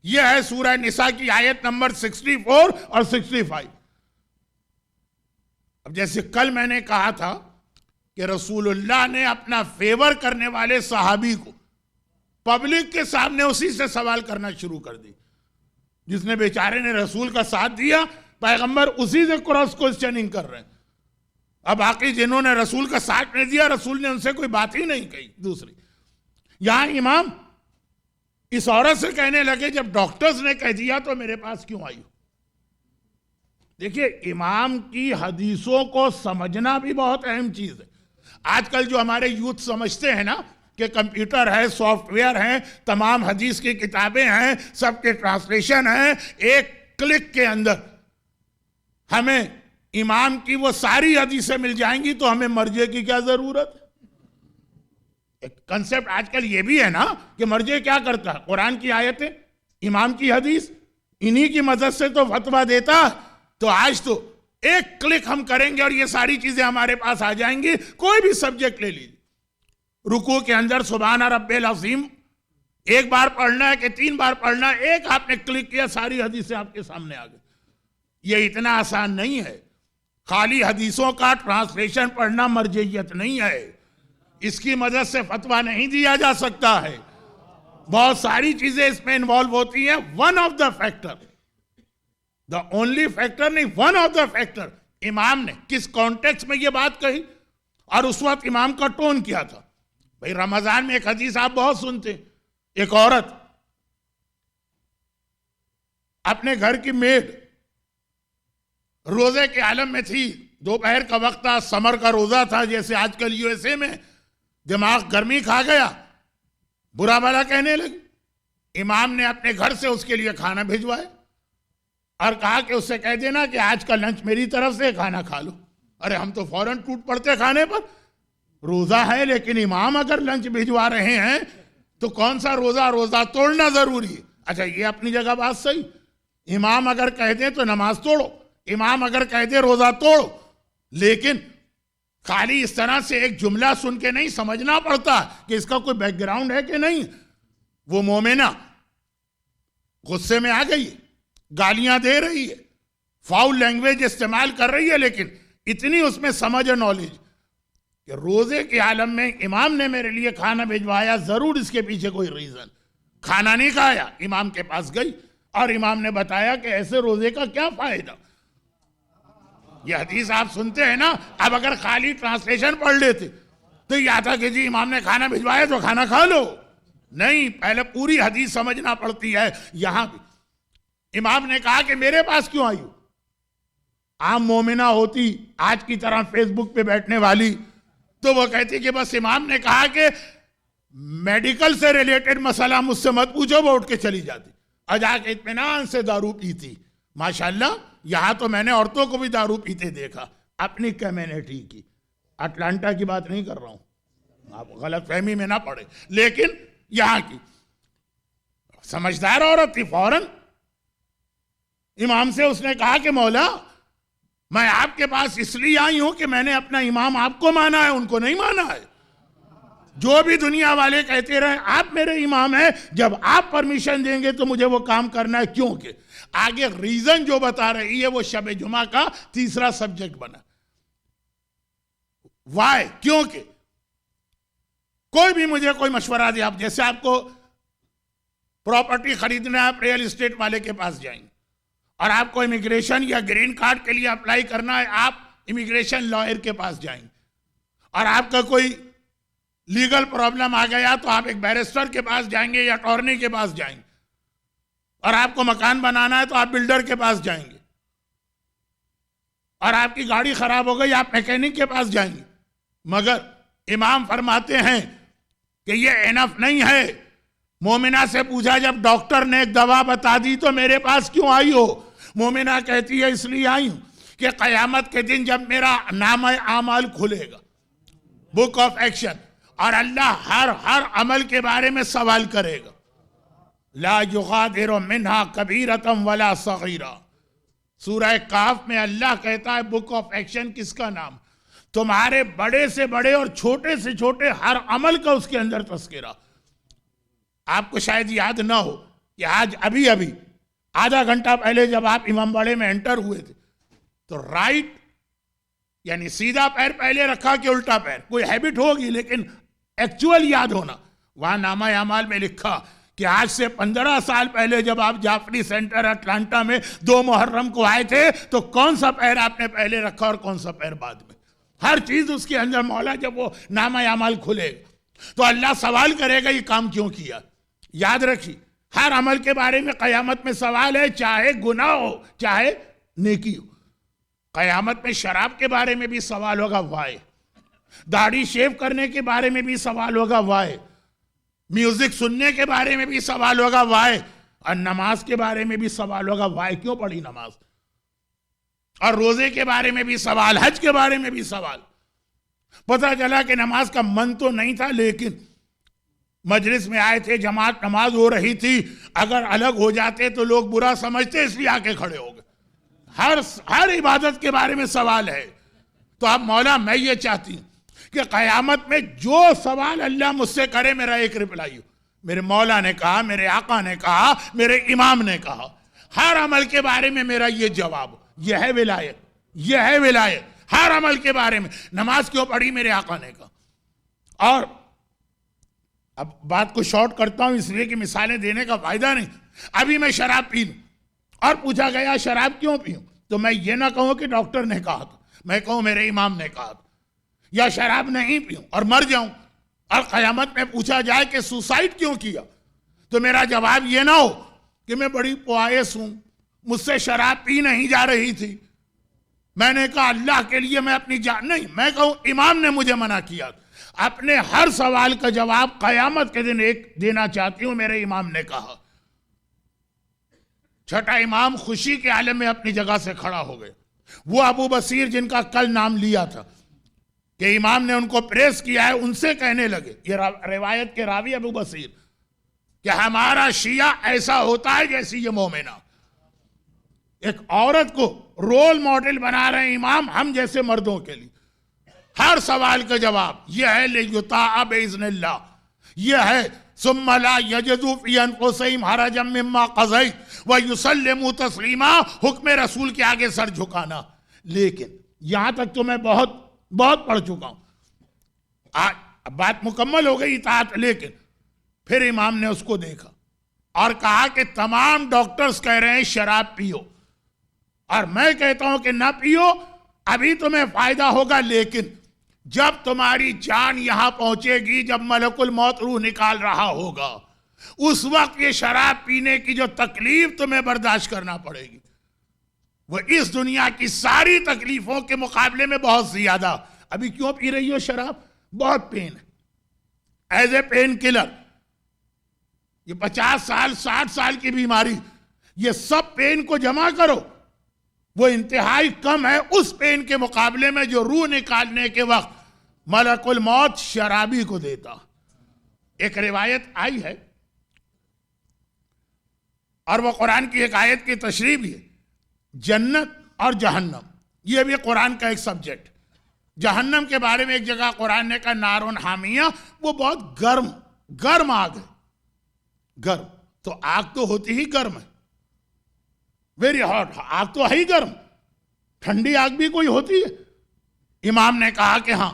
[SPEAKER 1] یہ ہے سورہ نساء کی آیت نمبر 64 اور 65. اب جیسے کل میں نے کہا تھا کہ رسول اللہ نے اپنا فیور کرنے والے صحابی کو پبلک کے سامنے اسی سے سوال کرنا شروع کر دی. جس نے بیچارے نے رسول کا ساتھ دیا، پیغمبر اسی سے کراس کوسچننگ کر رہے ہیں. اب باقی جنہوں نے رسول کا ساتھ نہیں دیا، رسول نے ان سے کوئی بات ہی نہیں کہی. دوسری، یہاں امام اس عورت سے کہنے لگے جب ڈاکٹرز نے کہہ دیا تو میرے پاس کیوں آئی ہو. دیکھیے امام کی حدیثوں کو سمجھنا بھی بہت اہم چیز ہے. آج کل جو ہمارے یوتھ سمجھتے ہیں نا کہ کمپیوٹر ہے، سافٹ ویئر ہیں، تمام حدیث کی کتابیں ہیں، سب کے ٹرانسلیشن ہیں، ایک کلک کے اندر ہمیں امام کی وہ ساری حدیثیں مل جائیں گی تو ہمیں مرجع کی کیا ضرورت ہے. ایک کنسپٹ آج کل یہ بھی ہے نا کہ مرجع کیا کرتا ہے، قرآن کی آیتیں، امام کی حدیث، انہی کی مدد سے تو فتویٰ دیتا. تو آج تو ایک کلک ہم کریں گے اور یہ ساری چیزیں ہمارے پاس آ جائیں گی. کوئی بھی سبجیکٹ لے لیجیے، رکوع کے اندر سبحان رب العظیم ایک بار پڑھنا ہے کہ 3 بار پڑھنا ہے، ایک آپ نے کلک کیا ساری حدیثیں آپ کے سامنے آ گئی. یہ اتنا آسان نہیں ہے. خالی حدیثوں کا ٹرانسلیشن پڑھنا مرجعیت نہیں ہے. اس کی مدد سے فتویٰ نہیں دیا جا سکتا ہے. بہت ساری چیزیں اس میں انوالو ہوتی ہیں. One of the factor, the only factor نہیں، ون آف دا فیکٹر. امام نے کس کانٹیکس میں یہ بات کہی اور اس وقت امام کا ٹون کیا تھا. بھئی رمضان میں ایک حدیث آپ بہت سنتے ہیں، ایک عورت اپنے گھر کی میڈ روزے کے عالم میں تھی، دوپہر کا وقت تھا، سمر کا روزہ تھا، جیسے آج کل یو ایس اے میں دماغ گرمی کھا گیا، برا بھلا کہنے لگی. امام نے اپنے گھر سے اس کے لیے کھانا بھیجوائے اور کہا کہ اس سے کہہ دینا کہ آج کا لنچ میری طرف سے کھانا کھا لو. ارے ہم تو فوراً ٹوٹ پڑتے کھانے پر، روزہ ہے لیکن امام اگر لنچ بھیجوا رہے ہیں تو کون سا روزہ توڑنا ضروری ہے. اچھا یہ اپنی جگہ بات صحیح، امام اگر کہہ دیں تو نماز توڑو، امام اگر کہہ دے روزہ توڑو، لیکن خالی اس طرح سے ایک جملہ سن کے نہیں، سمجھنا پڑتا کہ اس کا کوئی بیک گراؤنڈ ہے کہ نہیں. وہ مومنہ غصے میں آ گئی، گالیاں دے رہی ہے، فاؤل لینگویج استعمال کر رہی ہے، لیکن اتنی اس میں سمجھ اور نالج کہ روزے کے عالم میں امام نے میرے لیے کھانا بھیجوایا، ضرور اس کے پیچھے کوئی ریزن. کھانا نہیں کھایا، امام کے پاس گئی اور امام نے بتایا کہ ایسے روزے کا کیا فائدہ. یہ حدیث آپ سنتے ہیں نا. اب اگر خالی ٹرانسلیشن پڑھ لیتے تو یہ آتا کہ جی امام نے کھانا بھیجوایا تو کھانا کھا لو. نہیں، پہلے پوری حدیث سمجھنا پڑتی ہے. یہاں بھی امام نے کہا کہ میرے پاس کیوں آئی ہو. عام مومنہ ہوتی آج کی طرح فیس بک پہ بیٹھنے والی تو وہ کہتی کہ بس امام نے کہا کہ میڈیکل سے ریلیٹڈ مسئلہ مجھ سے مت پوچھو، وہ اٹھ کے چلی جاتی اور جا کے اطمینان سے دارو پیتی. ماشاءاللہ یہاں تو میں نے عورتوں کو بھی دارو پیتے دیکھا اپنی کمیونٹی کی. اٹلانٹا کی بات نہیں کر رہا ہوں، آپ غلط فہمی میں نہ پڑے، لیکن یہاں کی سمجھدار عورت تھی. فوراً امام سے اس نے کہا کہ مولا میں آپ کے پاس اس لیے آئی ہوں کہ میں نے اپنا امام آپ کو مانا ہے، ان کو نہیں مانا ہے. جو بھی دنیا والے کہتے رہے آپ میرے امام ہیں، جب آپ پرمیشن دیں گے تو مجھے وہ کام کرنا ہے. کیونکہ آگے ریزن جو بتا رہی ہے وہ شب جمعہ کا تیسرا سبجیکٹ بنا. وائی؟ کیونکہ کوئی بھی مجھے کوئی مشورہ دے، آپ جیسے آپ کو پراپرٹی خریدنا ہے، آپ ریئل اسٹیٹ والے کے پاس جائیں گے، اور آپ کو امیگریشن یا گرین کارڈ کے لیے اپلائی کرنا ہے، آپ امیگریشن لائر کے پاس جائیں گے، اور آپ کا کوئی لیگل پرابلم آ گیا تو آپ ایک بیرسٹر کے پاس جائیں گے یا اٹارنی کے پاس جائیں گے، اور آپ کو مکان بنانا ہے تو آپ بلڈر کے پاس جائیں گے، اور آپ کی گاڑی خراب ہو گئی آپ میکینک کے پاس جائیں گے۔ مگر امام فرماتے ہیں کہ یہ انف نہیں ہے۔ مومنہ سے پوچھا جب ڈاکٹر نے ایک دوا بتا دی تو میرے پاس کیوں آئی ہو؟ مومنہ کہتی ہے اس لیے آئی ہوں کہ قیامت کے دن جب میرا نامہ اعمال کھلے گا، بک آف ایکشن، اور اللہ ہر عمل کے بارے میں سوال کرے گا، لا یغادر منہا کبیرۃ ولا صغیرہ۔ سورہ کاف میں اللہ کہتا ہے بک آف ایکشن کس کا نام؟ تمہارے بڑے سے بڑے اور چھوٹے سے چھوٹے ہر عمل کا اس کے اندر تذکرہ۔ آپ کو شاید یاد نہ ہو کہ آج ابھی آدھا گھنٹہ پہلے جب آپ امام باڑے میں انٹر ہوئے تھے تو رائٹ یعنی سیدھا پیر پہلے رکھا کہ الٹا پیر، کوئی ہیبٹ ہوگی لیکن ایکچول یاد ہونا۔ وہاں نامہ اعمال میں لکھا کہ آج سے 15 سال پہلے جب آپ جعفری سینٹر اٹلانٹا میں 2 محرم کو آئے تھے تو کون سا پیر آپ نے پہلے رکھا اور کون سا پیر بعد میں، ہر چیز اس کے اندر مولا۔ جب وہ نامہ اعمال کھلے تو اللہ سوال کرے گا یہ کام کیوں کیا۔ یاد رکھیے ہر عمل کے بارے میں قیامت میں سوال ہے، چاہے گناہ ہو چاہے نیکی ہو۔ قیامت میں شراب کے بارے میں بھی سوال ہوگا، وائے۔ داڑھی شیو کرنے کے بارے میں بھی سوال ہوگا، وائے۔ میوزک سننے کے بارے میں بھی سوال ہوگا، وائے۔ اور نماز کے بارے میں بھی سوال ہوگا، وائے، کیوں پڑھی نماز۔ اور روزے کے بارے میں بھی سوال، حج کے بارے میں بھی سوال۔ پتہ چلا کہ نماز کا من تو نہیں تھا لیکن مجلس میں آئے تھے، جماعت نماز ہو رہی تھی، اگر الگ ہو جاتے تو لوگ برا سمجھتے اس لیے آ کے کھڑے ہو گئے۔ ہر عبادت کے بارے میں سوال ہے۔ تو اب مولا میں یہ چاہتی ہوں کہ قیامت میں جو سوال اللہ مجھ سے کرے میرا ایک رپلائی ہو۔ میرے مولا نے کہا، میرے آقا نے کہا، میرے امام نے کہا، ہر عمل کے بارے میں میرا یہ جواب ہو۔ یہ ہے ولایت، یہ ہے ولایت۔ ہر عمل کے بارے میں نماز کیوں پڑھی میرے آقا نے کہا۔ اور اب بات کو شارٹ کرتا ہوں اس لیے کہ مثالیں دینے کا فائدہ نہیں۔ ابھی میں شراب پی لوں اور پوچھا گیا شراب کیوں پیوں تو میں یہ نہ کہوں کہ ڈاکٹر نے کہا تھا، میں کہوں میرے امام نے کہا تھا۔ یا شراب نہیں پیوں اور مر جاؤں اور قیامت میں پوچھا جائے کہ سوسائڈ کیوں کیا تو میرا جواب یہ نہ ہو کہ میں بڑی پوائس ہوں، مجھ سے شراب پی نہیں جا رہی تھی، میں نے کہا اللہ کے لیے میں اپنی جان نہیں، میں کہوں امام نے مجھے منع کیا۔ اپنے ہر سوال کا جواب قیامت کے دن ایک دینا چاہتی ہوں، میرے امام نے کہا۔ چھٹا امام خوشی کے عالم میں اپنی جگہ سے کھڑا ہو گئے۔ وہ ابو بصیر جن کا کل نام لیا تھا کہ امام نے ان کو پریس کیا ہے، ان سے کہنے لگے، یہ روایت کے راوی ابو بصیر، کہ ہمارا شیعہ ایسا ہوتا ہے جیسی یہ مومنہ۔ ایک عورت کو رول ماڈل بنا رہے ہیں امام ہم جیسے مردوں کے لیے۔ ہر سوال کا جواب یہ ہے لِيُطَاعَ بِإِذْنِ اللَّهِ، یہ ہے ثُمَّ لَا يَجِدُوا فِي أَنفُسِهِمْ حَرَجًا مِّمَّا قَضَيْتَ وَيُسَلِّمُوا تَسْلِيمًا، حکم رسول کے آگے سر جھکانا۔ لیکن یہاں تک تو میں بہت پڑھ چکا ہوں، بات مکمل ہو گئی اطاعت۔ لیکن پھر امام نے اس کو دیکھا اور کہا کہ تمام ڈاکٹرز کہہ رہے ہیں شراب پیو اور میں کہتا ہوں کہ نہ پیو، ابھی تمہیں فائدہ ہوگا، لیکن جب تمہاری جان یہاں پہنچے گی، جب ملک الموت روح نکال رہا ہوگا، اس وقت یہ شراب پینے کی جو تکلیف تمہیں برداشت کرنا پڑے گی وہ اس دنیا کی ساری تکلیفوں کے مقابلے میں بہت زیادہ۔ ابھی کیوں پی رہی ہو شراب؟ بہت پین ہے، ایز اے پین کلر۔ یہ 50 سال 60 سال کی بیماری، یہ سب پین کو جمع کرو، وہ انتہائی کم ہے اس پین کے مقابلے میں جو روح نکالنے کے وقت ملک الموت شرابی کو دیتا۔ ایک روایت آئی ہے اور وہ قرآن کی ایک آیت کی تشریح بھی ہے، جنت اور جہنم، یہ بھی قرآن کا ایک سبجیکٹ۔ جہنم کے بارے میں ایک جگہ قرآن نے کہا نارون حامیہ، وہ بہت گرم آگ ہے۔ گرم تو آگ تو ہوتی ہی گرم ہے، ویری ہاٹ، آگ تو ہے ہی گرم، ٹھنڈی آگ بھی کوئی ہوتی ہے؟ امام نے کہا کہ ہاں،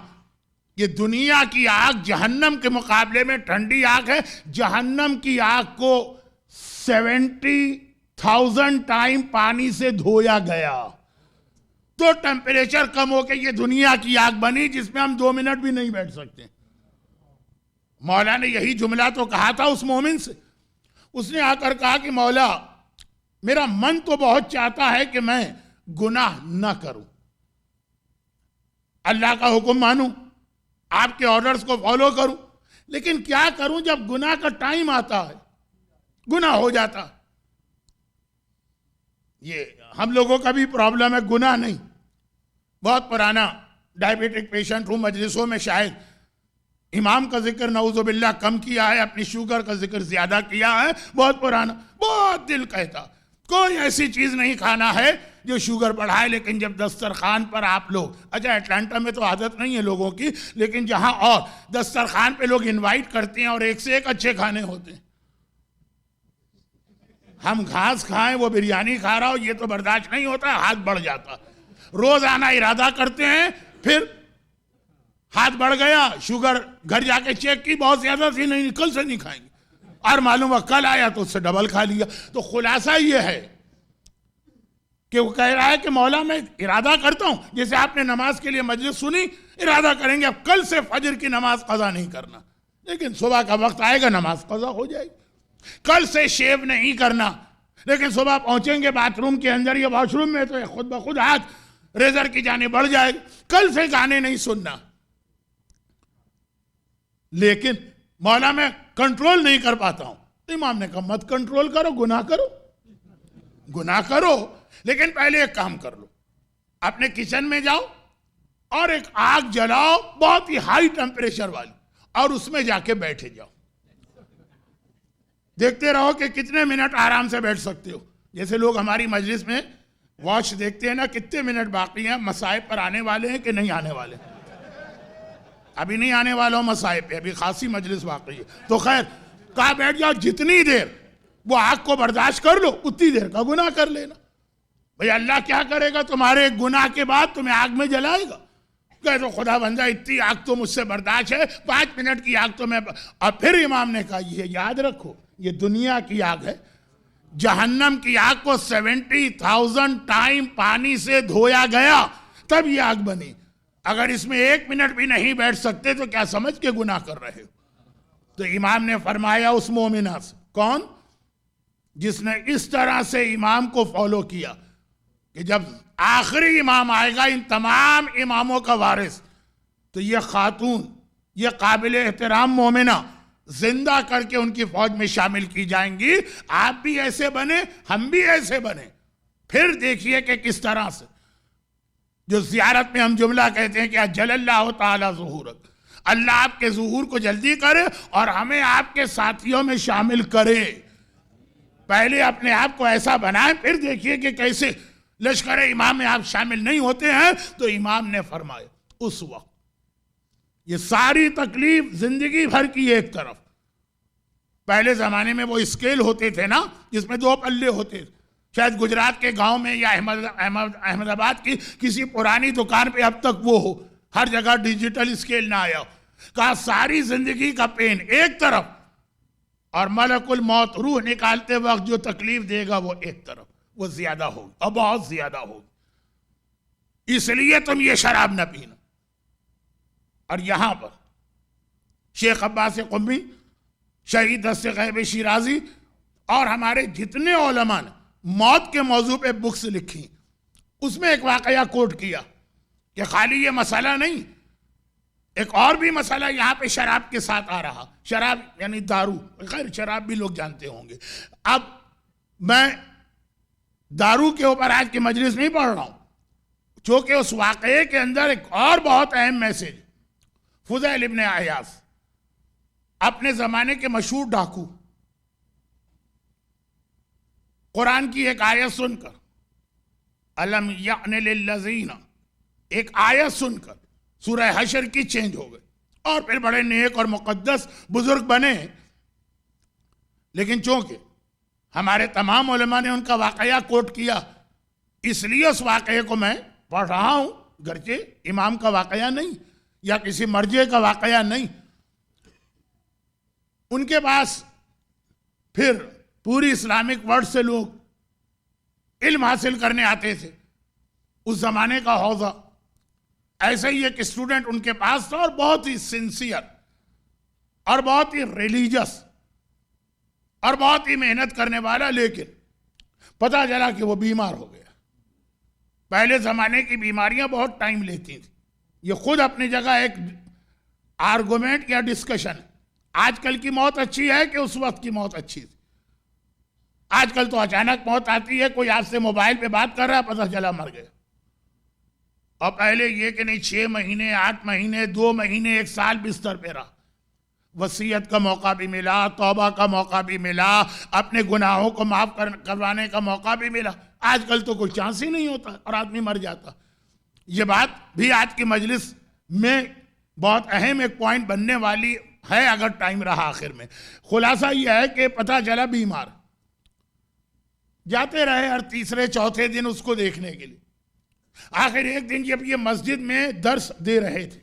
[SPEAKER 1] یہ دنیا کی آگ جہنم کے مقابلے میں ٹھنڈی آگ ہے۔ جہنم کی آگ کو 70,000 ٹائم پانی سے دھویا گیا تو ٹیمپریچر کم ہو کے یہ دنیا کی آگ بنی جس میں ہم 2 منٹ بھی نہیں بیٹھ سکتے۔ مولا نے یہی جملہ تو کہا تھا اس مومن سے. اس نے آ کر کہا کہ مولا میرا من تو بہت چاہتا ہے کہ میں گناہ نہ کروں, اللہ کا حکم مانوں, آپ کے آرڈرز کو فالو کروں, لیکن کیا کروں جب گناہ کا ٹائم آتا ہے گناہ ہو جاتا. یہ ہم لوگوں کا بھی پرابلم ہے, گناہ نہیں. بہت پرانا ڈائبیٹک پیشنٹ ہوں, مجلسوں میں شاید امام کا ذکر نعوذ باللہ کم کیا ہے, اپنی شوگر کا ذکر زیادہ کیا ہے. بہت پرانا, بہت دل کہتا کوئی ایسی چیز نہیں کھانا ہے جو شوگر بڑھائے, لیکن جب دسترخوان پر آپ لوگ, اچھا اٹلانٹا میں تو عادت نہیں ہے لوگوں کی, لیکن جہاں اور دسترخوان پہ لوگ انوائٹ کرتے ہیں اور ایک سے ایک اچھے کھانے ہوتے ہیں. ہم گھاس کھائیں وہ بریانی کھا رہا ہو, یہ تو برداشت نہیں ہوتا, ہاتھ بڑھ جاتا. روزانہ ارادہ کرتے ہیں, پھر ہاتھ بڑھ گیا, شوگر گھر جا کے چیک کی بہت زیادہ تھی, نہیں کل سے نہیں کھائیں گے, اور معلوم ہوا کل آیا تو اس سے ڈبل کھا لیا. تو خلاصہ یہ ہے کہ وہ کہہ رہا ہے کہ مولا میں ارادہ کرتا ہوں, جیسے آپ نے نماز کے لیے مجلس سنی, ارادہ کریں گے اب کل سے فجر کی نماز قضا نہیں کرنا, لیکن صبح کا وقت آئے گا نماز قضا ہو جائے گی. کل سے شیو نہیں کرنا, لیکن صبح پہنچیں گے باتھ روم کے اندر یا واش روم میں تو خود بخود ہاتھ ریزر کی جانب بڑھ جائے گا. کل سے گانے نہیں سننا, لیکن مولا میں کنٹرول نہیں کر پاتا ہوں. امام نے کہا مت کنٹرول کرو, گناہ کرو, لیکن پہلے ایک کام کر لو, اپنے کچن میں جاؤ اور ایک آگ جلاؤ بہت ہی ہائی ٹیمپریچر والی, اور اس میں جا کے بیٹھے جاؤ. دیکھتے رہو کہ کتنے منٹ آرام سے بیٹھ سکتے ہو. جیسے لوگ ہماری مجلس میں واچ دیکھتے ہیں نا, کتنے منٹ باقی ہیں, مصائب پر آنے والے ہیں کہ نہیں آنے والے. ابھی نہیں آنے والا ہوں مصائب پہ, ابھی خاصی مجلس باقی ہے. تو خیر کہا بیٹھ جاؤ, جتنی دیر وہ آگ کو برداشت کر لو اتنی دیر کا گناہ کر لینا. بھئی اللہ کیا کرے گا, تمہارے گناہ کے بعد تمہیں آگ میں جلائے گا. کہ تو خدا بندہ اتنی آگ تو مجھ سے برداشت ہے, 5 منٹ کی آگ تو میں. اور پھر امام نے کہا یہ یاد رکھو, یہ دنیا کی آگ ہے, جہنم کی آگ کو 70,000 ٹائم پانی سے دھویا گیا تب یہ آگ بنی. اگر اس میں 1 منٹ بھی نہیں بیٹھ سکتے تو کیا سمجھ کے گناہ کر رہے ہو. تو امام نے فرمایا اس مومنہ سے, کون, جس نے اس طرح سے امام کو فالو کیا کہ جب آخری امام آئے گا ان تمام اماموں کا وارث, تو یہ خاتون, یہ قابل احترام مومنہ زندہ کر کے ان کی فوج میں شامل کی جائیں گی. آپ بھی ایسے بنے, ہم بھی ایسے بنے. پھر دیکھیے کہ کس طرح سے, جو زیارت میں ہم جملہ کہتے ہیں کہ اجل اللہ تعالی ظہورک, اللہ آپ کے ظہور کو جلدی کرے اور ہمیں آپ کے ساتھیوں میں شامل کرے. پہلے اپنے آپ کو ایسا بنائیں, پھر دیکھیے کہ کیسے لشکر امام میں آپ شامل نہیں ہوتے ہیں. تو امام نے فرمایا اس وقت یہ ساری تکلیف زندگی بھر کی ایک طرف. پہلے زمانے میں وہ اسکیل ہوتے تھے نا, جس میں 2 پلے ہوتے تھے. شاید گجرات کے گاؤں میں یا احمد آباد کی کسی پرانی دکان پہ اب تک وہ ہو, ہر جگہ ڈیجیٹل اسکیل نہ آیا ہو. کہا ساری زندگی کا پین ایک طرف, اور ملک الموت روح نکالتے وقت جو تکلیف دے گا وہ ایک طرف, وہ زیادہ ہوگی اور بہت زیادہ ہوگی. اس لیے تم یہ شراب نہ پینا. اور یہاں پر شیخ عباس قمی, شہید دست غیب شیرازی اور ہمارے جتنے علماء نے موت کے موضوع پہ بکس لکھی, اس میں ایک واقعہ کوٹ کیا کہ خالی یہ مسئلہ نہیں, ایک اور بھی مسئلہ یہاں پہ شراب کے ساتھ آ رہا. شراب یعنی دارو, خیر شراب بھی لوگ جانتے ہوں گے. اب میں دارو کے اوپر آج کی مجلس نہیں پڑھ رہا ہوں, چونکہ اس واقعے کے اندر ایک اور بہت اہم میسج. فضیل ابن عیاض اپنے زمانے کے مشہور ڈاکو, قرآن کی ایک آیت سن کر, الم یعن للذین, ایک آیت سن کر سورہ حشر کی چینج ہو گئے, اور پھر بڑے نیک اور مقدس بزرگ بنے. لیکن چونکہ ہمارے تمام علماء نے ان کا واقعہ کوٹ کیا, اس لیے اس واقعے کو میں پڑھ رہا ہوں, گرچہ امام کا واقعہ نہیں یا کسی مرجع کا واقعہ نہیں. ان کے پاس پھر پوری اسلامک ورلڈ سے لوگ علم حاصل کرنے آتے تھے. اس زمانے کا حوضہ ایسے ہی ایک اسٹوڈنٹ ان کے پاس تھا, اور بہت ہی سنسیئر اور بہت ہی ریلیجس اور بہت ہی محنت کرنے والا، لیکن پتہ چلا کہ وہ بیمار ہو گیا۔ پہلے زمانے کی بیماریاں بہت ٹائم لیتی تھیں، یہ خود اپنی جگہ ایک آرگومنٹ یا ڈسکشن ہے۔ آج کل کی موت اچھی ہے کہ اس وقت کی موت اچھی تھی؟ آج کل تو اچانک موت آتی ہے، کوئی آپ سے موبائل پہ بات کر رہا ہے، پتہ چلا مر گیا۔ اور پہلے یہ کہ نہیں 6 مہینے 8 مہینے 2 مہینے 1 سال بستر پہ رہا، وصیت کا موقع بھی ملا، توبہ کا موقع بھی ملا، اپنے گناہوں کو معاف کروانے کا موقع بھی ملا۔ آج کل تو کوئی چانس ہی نہیں ہوتا اور آدمی مر جاتا۔ یہ بات بھی آج کی مجلس میں بہت اہم ایک پوائنٹ بننے والی ہے اگر ٹائم رہا آخر میں۔ خلاصہ یہ ہے کہ پتہ چلا بیمار، جاتے رہے ہر تیسرے چوتھے دن اس کو دیکھنے کے لیے۔ آخر ایک دن جب یہ مسجد میں درس دے رہے تھے،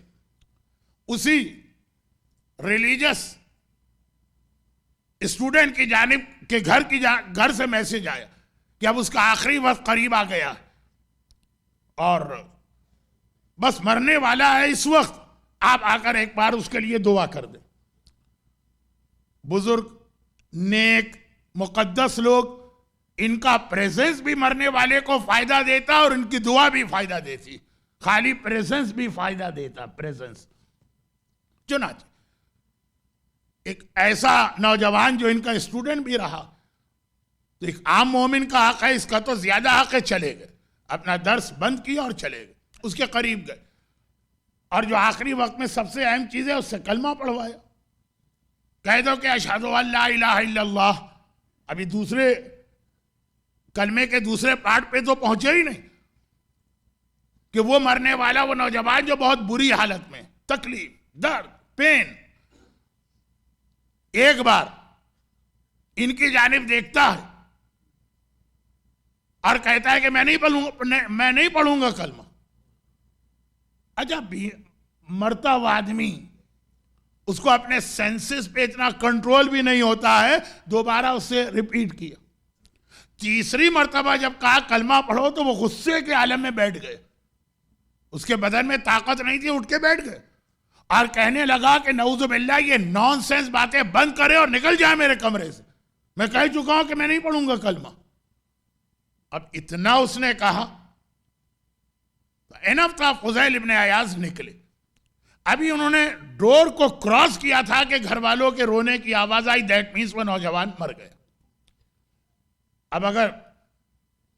[SPEAKER 1] اسی ریلیجس اسٹوڈنٹ کی جانب کے گھر سے میسج آیا کہ اب اس کا آخری وقت قریب آ گیا اور بس مرنے والا ہے اس وقت، آپ آ کر ایک بار اس کے لیے دعا کر دیں۔ بزرگ، نیک، مقدس لوگ، ان کا پریزنس بھی مرنے والے کو فائدہ دیتا اور ان کی دعا بھی فائدہ دیتی، خالی پریزنس بھی فائدہ دیتا، پریزنس۔ چنانچہ ایک ایسا نوجوان جو ان کا اسٹوڈنٹ بھی رہا، تو ایک عام مومن کا حق ہے، اس کا تو زیادہ حق ہے، چلے گئے، اپنا درس بند کیا اور چلے گئے، اس کے قریب گئے، اور جو آخری وقت میں سب سے اہم چیز ہے اس سے کلمہ پڑھوایا۔ کہہ دو کہ اشہد ان لا الہ الا اللہ۔ ابھی دوسرے کلمے کے دوسرے پارٹ پہ تو پہنچے ہی نہیں کہ وہ مرنے والا وہ نوجوان جو بہت بری حالت میں، تکلیف، درد، پین، ایک بار ان کی جانب دیکھتا ہے اور کہتا ہے کہ میں نہیں پڑھوں گا کلمہ۔ اچھا، مرتا ہوا آدمی، اس کو اپنے سینسز پہ اتنا کنٹرول بھی نہیں ہوتا ہے، دوبارہ اسے ریپیٹ کیا۔ تیسری مرتبہ جب کہا کلمہ پڑھو تو وہ غصے کے عالم میں بیٹھ گئے، اس کے بدن میں طاقت نہیں تھی، اٹھ کے بیٹھ گئے اور کہنے لگا کہ نعوذ باللہ یہ نان سینس باتیں بند کرے اور نکل جائے میرے کمرے سے، میں کہہ چکا ہوں کہ میں نہیں پڑھوں گا کلمہ۔ اب اتنا اس نے کہا، انف تھا، فضیل ابن عیاض نکلے۔ ابھی انہوں نے ڈور کو کراس کیا تھا کہ گھر والوں کے رونے کی آواز آئی، دیٹ مینس وہ نوجوان مر گیا۔ اب اگر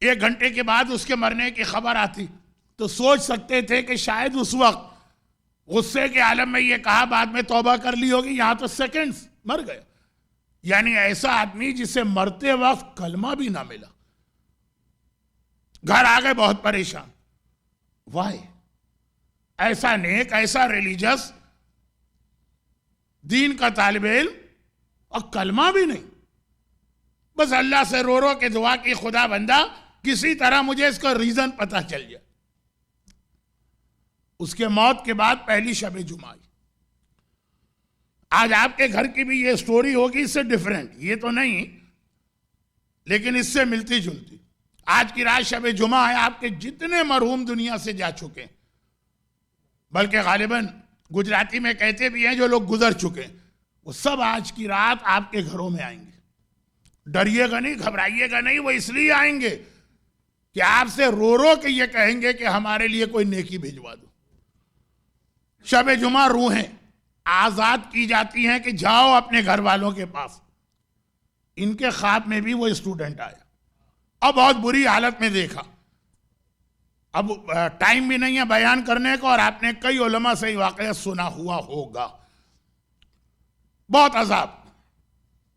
[SPEAKER 1] 1 گھنٹے کے بعد اس کے مرنے کی خبر آتی تو سوچ سکتے تھے کہ شاید اس وقت غصے کے عالم میں یہ کہا، بعد میں توبہ کر لی ہوگی، یہاں تو سیکنڈز مر گیا۔ یعنی ایسا آدمی جسے مرتے وقت کلمہ بھی نہ ملا، گھر آ گئے بہت پریشان۔ وائی؟ ایسا نیک، ایسا ریلیجس، دین کا طالب علم، اور کلمہ بھی نہیں، بس اللہ سے رو رو کے دعا کی، خدا بندہ کسی طرح مجھے اس کا ریزن پتہ چل جائے۔ اس کے موت کے بعد پہلی شب جمعہ آئی۔ آج آپ کے گھر کی بھی یہ سٹوری ہوگی، اس سے ڈیفرنٹ، یہ تو نہیں لیکن اس سے ملتی جلتی۔ آج کی رات شب جمعہ ہے، آپ کے جتنے مرحوم دنیا سے جا چکے ہیں، بلکہ غالباً گجراتی میں کہتے بھی ہیں جو لوگ گزر چکے ہیں، وہ سب آج کی رات آپ کے گھروں میں آئیں گے۔ ڈریے گا نہیں، گھبرائیے گا نہیں، وہ اس لیے آئیں گے کہ آپ سے رو رو کے یہ کہیں گے کہ ہمارے لیے کوئی نیکی بھیجوا دو۔ شب جمعہ روحیں آزاد کی جاتی ہیں کہ جاؤ اپنے گھر والوں کے پاس۔ ان کے خواب میں بھی وہ اسٹوڈنٹ آیا اور بہت بری حالت میں دیکھا۔ اب ٹائم بھی نہیں ہے بیان کرنے کو، اور آپ نے کئی علماء سے یہ واقعہ سنا ہوا ہوگا۔ بہت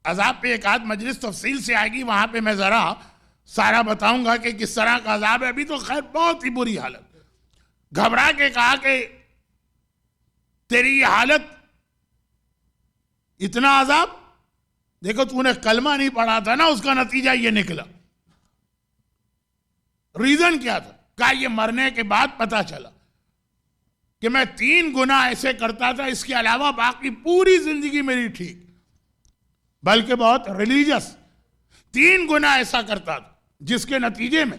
[SPEAKER 1] عذاب پہ ایک آدھ مجلس تفصیل سے آئے گی، وہاں پہ میں ذرا سارا بتاؤں گا کہ کس طرح کا عذاب ہے۔ ابھی تو خیر بہت ہی بری حالت۔ گھبرا کے کہا کہ تیری یہ حالت، اتنا عذاب، دیکھو تو نے کلمہ نہیں پڑھا تھا نا، اس کا نتیجہ یہ نکلا۔ ریزن کیا تھا؟ کہا یہ مرنے کے بعد پتا چلا کہ میں 3 گناہ ایسے کرتا تھا، اس کے علاوہ باقی پوری زندگی میری ٹھیک، بلکہ بہت ریلیجس، 3 گناہ ایسا کرتا تھا جس کے نتیجے میں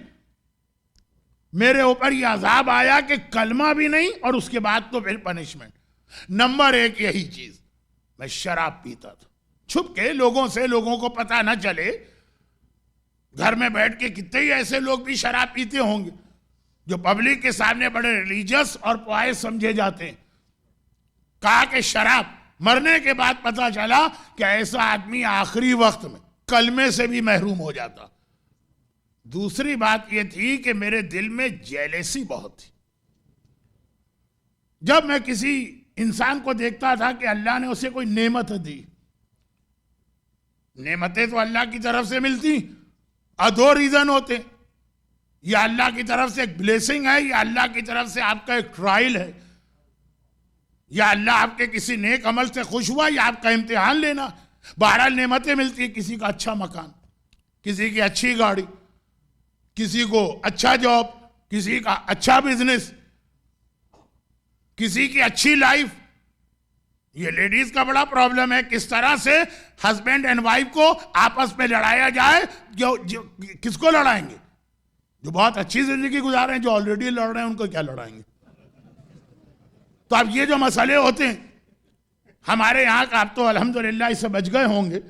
[SPEAKER 1] میرے اوپر یہ عذاب آیا کہ کلمہ بھی نہیں، اور اس کے بعد تو پھر پنشمنٹ۔ نمبر 1 یہی چیز، میں شراب پیتا تھا چھپ کے، لوگوں سے، لوگوں کو پتہ نہ چلے. گھر میں بیٹھ کے کتنے ہی ایسے لوگ بھی شراب پیتے ہوں گے جو پبلک کے سامنے بڑے ریلیجس اور پوائز سمجھے جاتے ہیں. کہا کہ شراب، مرنے کے بعد پتہ چلا کہ ایسا آدمی آخری وقت میں کلمے سے بھی محروم ہو جاتا. دوسری بات یہ تھی کہ میرے دل میں جیلیسی بہت تھی. جب میں کسی انسان کو دیکھتا تھا کہ اللہ نے اسے کوئی نعمت دی، نعمتیں تو اللہ کی طرف سے ملتی اور دو ریزن ہوتے، یا اللہ کی طرف سے ایک بلیسنگ ہے، یا اللہ کی طرف سے آپ کا ایک ٹرائل ہے. یا اللہ آپ کے کسی نیک عمل سے خوش ہوا، یا آپ کا امتحان لینا. بہرحال نعمتیں ملتی ہیں، کسی کا اچھا مکان، کسی کی اچھی گاڑی، کسی کو اچھا جاب، کسی کا اچھا بزنس، کسی کی اچھی لائف. یہ لیڈیز کا بڑا پرابلم ہے، کس طرح سے ہسبینڈ اینڈ وائف کو آپس میں لڑایا جائے. کس کو لڑائیں گے؟ جو بہت اچھی زندگی گزار رہے ہیں، جو آلریڈی لڑ رہے ہیں ان کو کیا لڑائیں گے؟ تو اب یہ جو مسئلے ہوتے ہیں ہمارے یہاں کا، آپ تو الحمدللہ اس سے بچ گئے ہوں گے.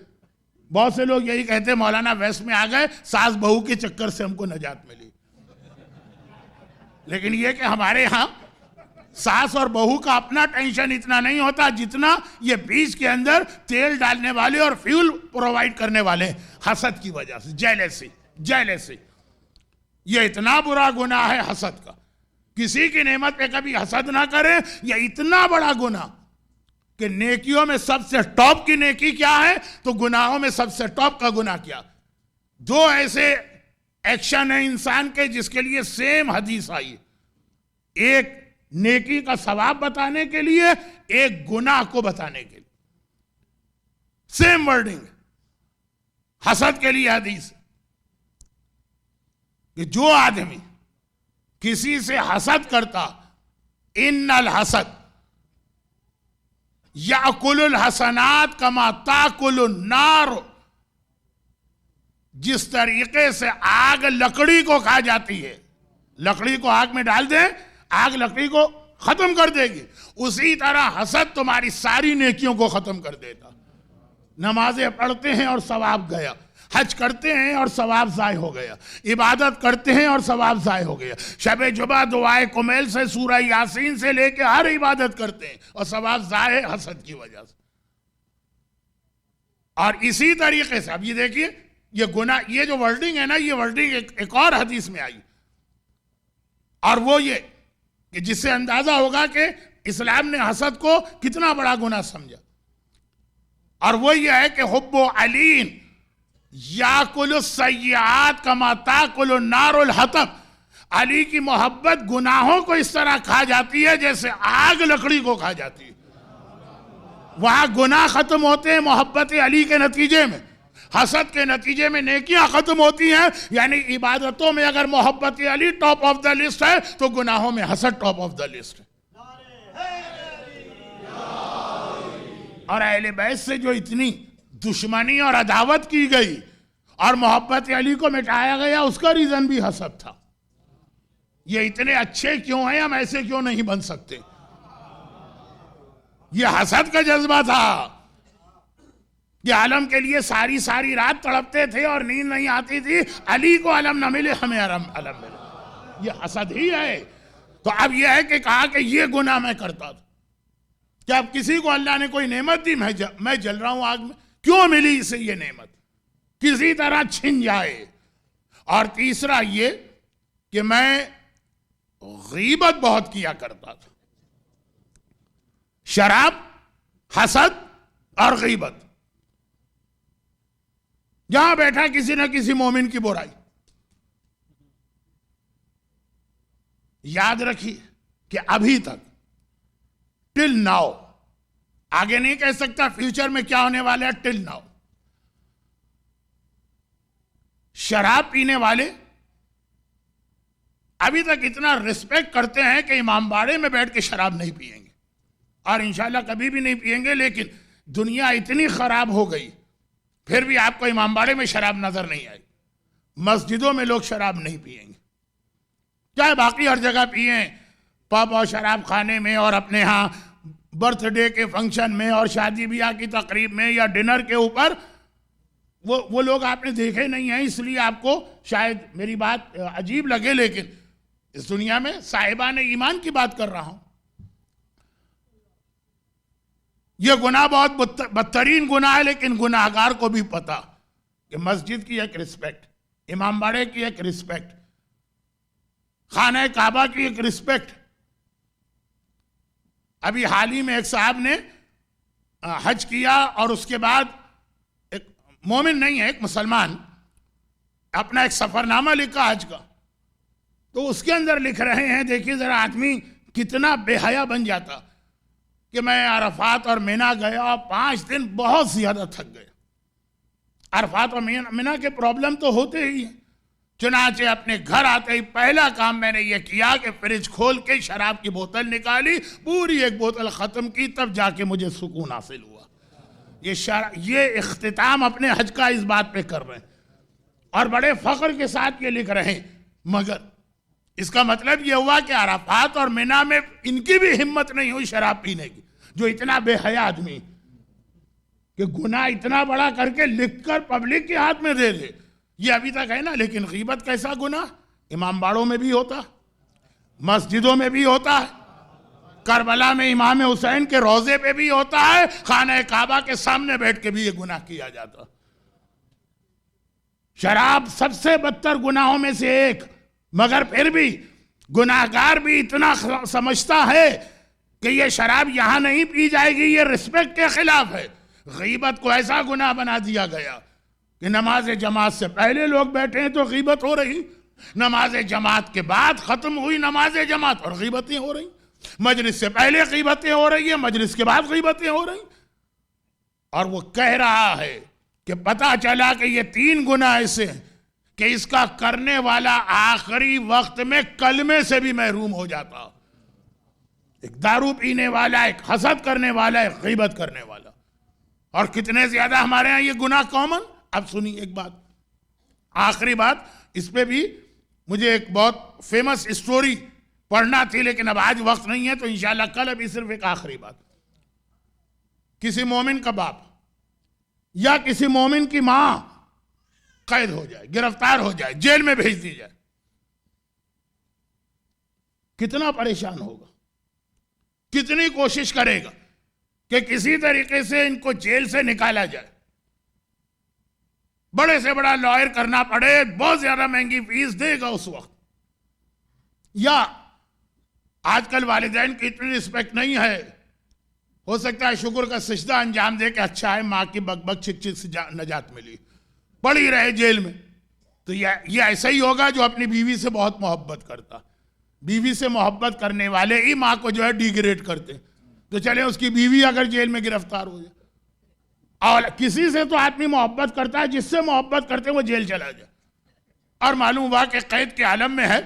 [SPEAKER 1] بہت سے لوگ یہی کہتے ہیں مولانا ویسٹ میں آ گئے، ساس بہو کے چکر سے ہم کو نجات ملی. لیکن یہ کہ ہمارے یہاں ساس اور بہو کا اپنا ٹینشن اتنا نہیں ہوتا جتنا یہ بیچ کے اندر تیل ڈالنے والے اور فیول پرووائڈ کرنے والے حسد کی وجہ سے. جیلیسی یہ اتنا برا گناہ ہے حسد کا. کسی کی نعمت پہ کبھی حسد نہ کرے. یہ اتنا بڑا گناہ کہ نیکیوں میں سب سے ٹاپ کی نیکی کیا ہے تو گناہوں میں سب سے ٹاپ کا گناہ کیا. دو ایسے ایکشن ہیں انسان کے جس کے لیے سیم حدیث آئی. ایک نیکی کا ثواب بتانے کے لیے، ایک گناہ کو بتانے کے لیے. Same wording. حسد کے لیے حدیث کہ جو آدمی کسی سے حسد کرتا، ان الحسد یأکل الحسنات کما تاکل النار، جس طریقے سے آگ لکڑی کو کھا جاتی ہے، لکڑی کو آگ میں ڈال دیں، آگ لکڑی کو ختم کر دے گی، اسی طرح حسد تمہاری ساری نیکیوں کو ختم کر دیتا. نمازیں پڑھتے ہیں اور ثواب گیا، حج کرتے ہیں اور ثواب ضائع ہو گیا، عبادت کرتے ہیں اور ثواب ضائع ہو گیا، شب جمعہ دعائے کمیل سے سورہ یاسین سے لے کے ہر عبادت کرتے ہیں اور ثواب ضائع حسد کی وجہ سے. اور اسی طریقے سے اب یہ دیکھیے، یہ گناہ، یہ جو ورڈنگ ہے نا، یہ ورڈنگ ایک اور حدیث میں آئی، اور وہ یہ کہ جس سے اندازہ ہوگا کہ اسلام نے حسد کو کتنا بڑا گناہ سمجھا. اور وہ یہ ہے کہ حب علی یاکل السیئات کما تاکل النار الحطب، علی کی محبت گناہوں کو اس طرح کھا جاتی ہے جیسے آگ لکڑی کو کھا جاتی ہے. وہاں گناہ ختم ہوتے ہیں محبت علی کے نتیجے میں، حسد کے نتیجے میں نیکیاں ختم ہوتی ہیں. یعنی عبادتوں میں اگر محبت علی ٹاپ آف دا لسٹ ہے تو گناہوں میں حسد ٹاپ آف دا لسٹ ہے. اور اہل بیت سے جو اتنی دشمنی اور عداوت کی گئی اور محبت علی کو مٹایا گیا، اس کا ریزن بھی حسد تھا. یہ اتنے اچھے کیوں ہیں، ہم ایسے کیوں نہیں بن سکتے؟ یہ حسد کا جذبہ تھا. یہ عالم کے لیے ساری رات تڑپتے تھے اور نیند نہیں آتی تھی، علی کو علم نہ ملے ہمیں علم ملے. یہ حسد ہی ہے. تو اب یہ ہے کہ کہا کہ یہ گناہ میں کرتا تھا کہ اب کسی کو اللہ نے کوئی نعمت دی، میں جل رہا ہوں آگ میں، کیوں ملی اسے یہ نعمت، کسی طرح چھن جائے. اور تیسرا یہ کہ میں غیبت بہت کیا کرتا تھا. شراب، حسد اور غیبت. جہاں بیٹھا کسی نہ کسی مومن کی برائی. یاد رکھیے کہ ابھی تک ٹل ناؤ، آگے نہیں کہہ سکتا فیوچر میں کیا ہونے والا ہے، ٹل ناؤ شراب پینے والے ابھی تک اتنا رسپیکٹ کرتے ہیں کہ امام باڑے میں بیٹھ کے شراب نہیں پئیں گے اور انشاءاللہ کبھی بھی نہیں پئیں گے. لیکن دنیا اتنی خراب ہو گئی پھر بھی آپ کو امام باڑے میں شراب نظر نہیں آئی. مسجدوں میں لوگ شراب نہیں پئیں گے، چاہے باقی ہر جگہ پئیں، پب اور شراب خانے میں اور اپنے ہاں برتھ ڈے کے فنکشن میں اور شادی بیاہ کی تقریب میں یا ڈنر کے اوپر وہ لوگ آپ نے دیکھے نہیں ہیں، اس لیے آپ کو شاید میری بات عجیب لگے، لیکن اس دنیا میں صاحبان ایمان کی بات کر رہا ہوں۔ یہ گناہ بہت بدترین گناہ ہے، لیکن گناہگار کو بھی پتا کہ مسجد کی ایک رسپیکٹ، امام باڑے کی ایک رسپیکٹ، خانہ کعبہ کی ایک رسپیکٹ۔ ابھی حال ہی میں ایک صاحب نے حج کیا اور اس کے بعد ایک مومن نہیں ہے، ایک مسلمان، اپنا ایک سفر نامہ لکھا حج کا، تو اس کے اندر لکھ رہے ہیں، دیکھیے ذرا آدمی کتنا بے حیا بن جاتا، کہ میں عرفات اور مینا گیا 5 دن بہت زیادہ تھک گئے۔ عرفات اور مینا کے پرابلم تو ہوتے ہی ہیں، چنانچہ اپنے گھر آتے ہی پہلا کام میں نے یہ کیا کہ فریج کھول کے شراب کی بوتل نکالی، پوری ایک بوتل ختم کی، تب جا کے مجھے سکون حاصل ہوا۔ یہ اختتام اپنے حج کا اس بات پہ کر رہے ہیں اور بڑے فخر کے ساتھ یہ لکھ رہے ہیں، مگر اس کا مطلب یہ ہوا کہ عرفات اور مینا میں ان کی بھی ہمت نہیں ہوئی شراب پینے کی، جو اتنا بے حیا آدمی کہ گناہ اتنا بڑا کر کے لکھ کر پبلک کے ہاتھ میں دے دے، یہ ابھی تک ہے نا۔ لیکن غیبت کیسا گناہ، امام باڑوں میں بھی ہوتا، مسجدوں میں بھی ہوتا ہے، کربلا میں امام حسین کے روضے پہ بھی ہوتا ہے، خانہ کعبہ کے سامنے بیٹھ کے بھی یہ گناہ کیا جاتا۔ شراب سب سے بدتر گناہوں میں سے ایک، مگر پھر بھی گناہگار بھی اتنا سمجھتا ہے کہ یہ شراب یہاں نہیں پی جائے گی، یہ رسپیکٹ کے خلاف ہے۔ غیبت کو ایسا گناہ بنا دیا گیا کہ نماز جماعت سے پہلے لوگ بیٹھے ہیں تو غیبت ہو رہی، نماز جماعت کے بعد ختم ہوئی نماز جماعت اور غیبتیں ہو رہی، مجلس سے پہلے غیبتیں ہو رہی ہیں، مجلس کے بعد غیبتیں ہو رہی۔ اور وہ کہہ رہا ہے کہ پتہ چلا کہ یہ 3 گناہ ایسے ہیں کہ اس کا کرنے والا آخری وقت میں کلمے سے بھی محروم ہو جاتا۔ ایک دارو پینے والا، ایک حسد کرنے والا، ایک غیبت کرنے والا، اور کتنے زیادہ ہمارے ہاں یہ گناہ کامن۔ اب سنیے ایک بات، آخری بات، اس پہ بھی مجھے ایک بہت فیمس اسٹوری پڑھنا تھی، لیکن اب آج وقت نہیں ہے تو انشاءاللہ کل۔ ابھی صرف ایک آخری بات، کسی مومن کا باپ یا کسی مومن کی ماں قید ہو جائے، گرفتار ہو جائے، جیل میں بھیج دی جائے، کتنا پریشان ہوگا، کتنی کوشش کرے گا کہ کسی طریقے سے ان کو جیل سے نکالا جائے، بڑے سے بڑا لائر کرنا پڑے، بہت زیادہ مہنگی فیس دے گا اس وقت۔ یا آج کل والدین کی اتنی رسپیکٹ نہیں ہے، ہو سکتا ہے شکر کا سجدہ انجام دے کہ اچھا ہے ماں کی بک بک چک چک سے نجات ملی، پڑی رہے جیل میں۔ تو یہ ایسا ہی ہوگا جو اپنی بیوی سے بہت محبت کرتا، بیوی سے محبت کرنے والے ہی ماں کو جو ہے ڈیگریڈ کرتے، تو چلے اس کی بیوی اگر جیل میں گرفتار ہو جائے۔ اور کسی سے تو آدمی محبت کرتا ہے، جس سے محبت کرتے وہ جیل چلا جائے، اور معلوم ہوا کہ قید کے عالم میں ہے،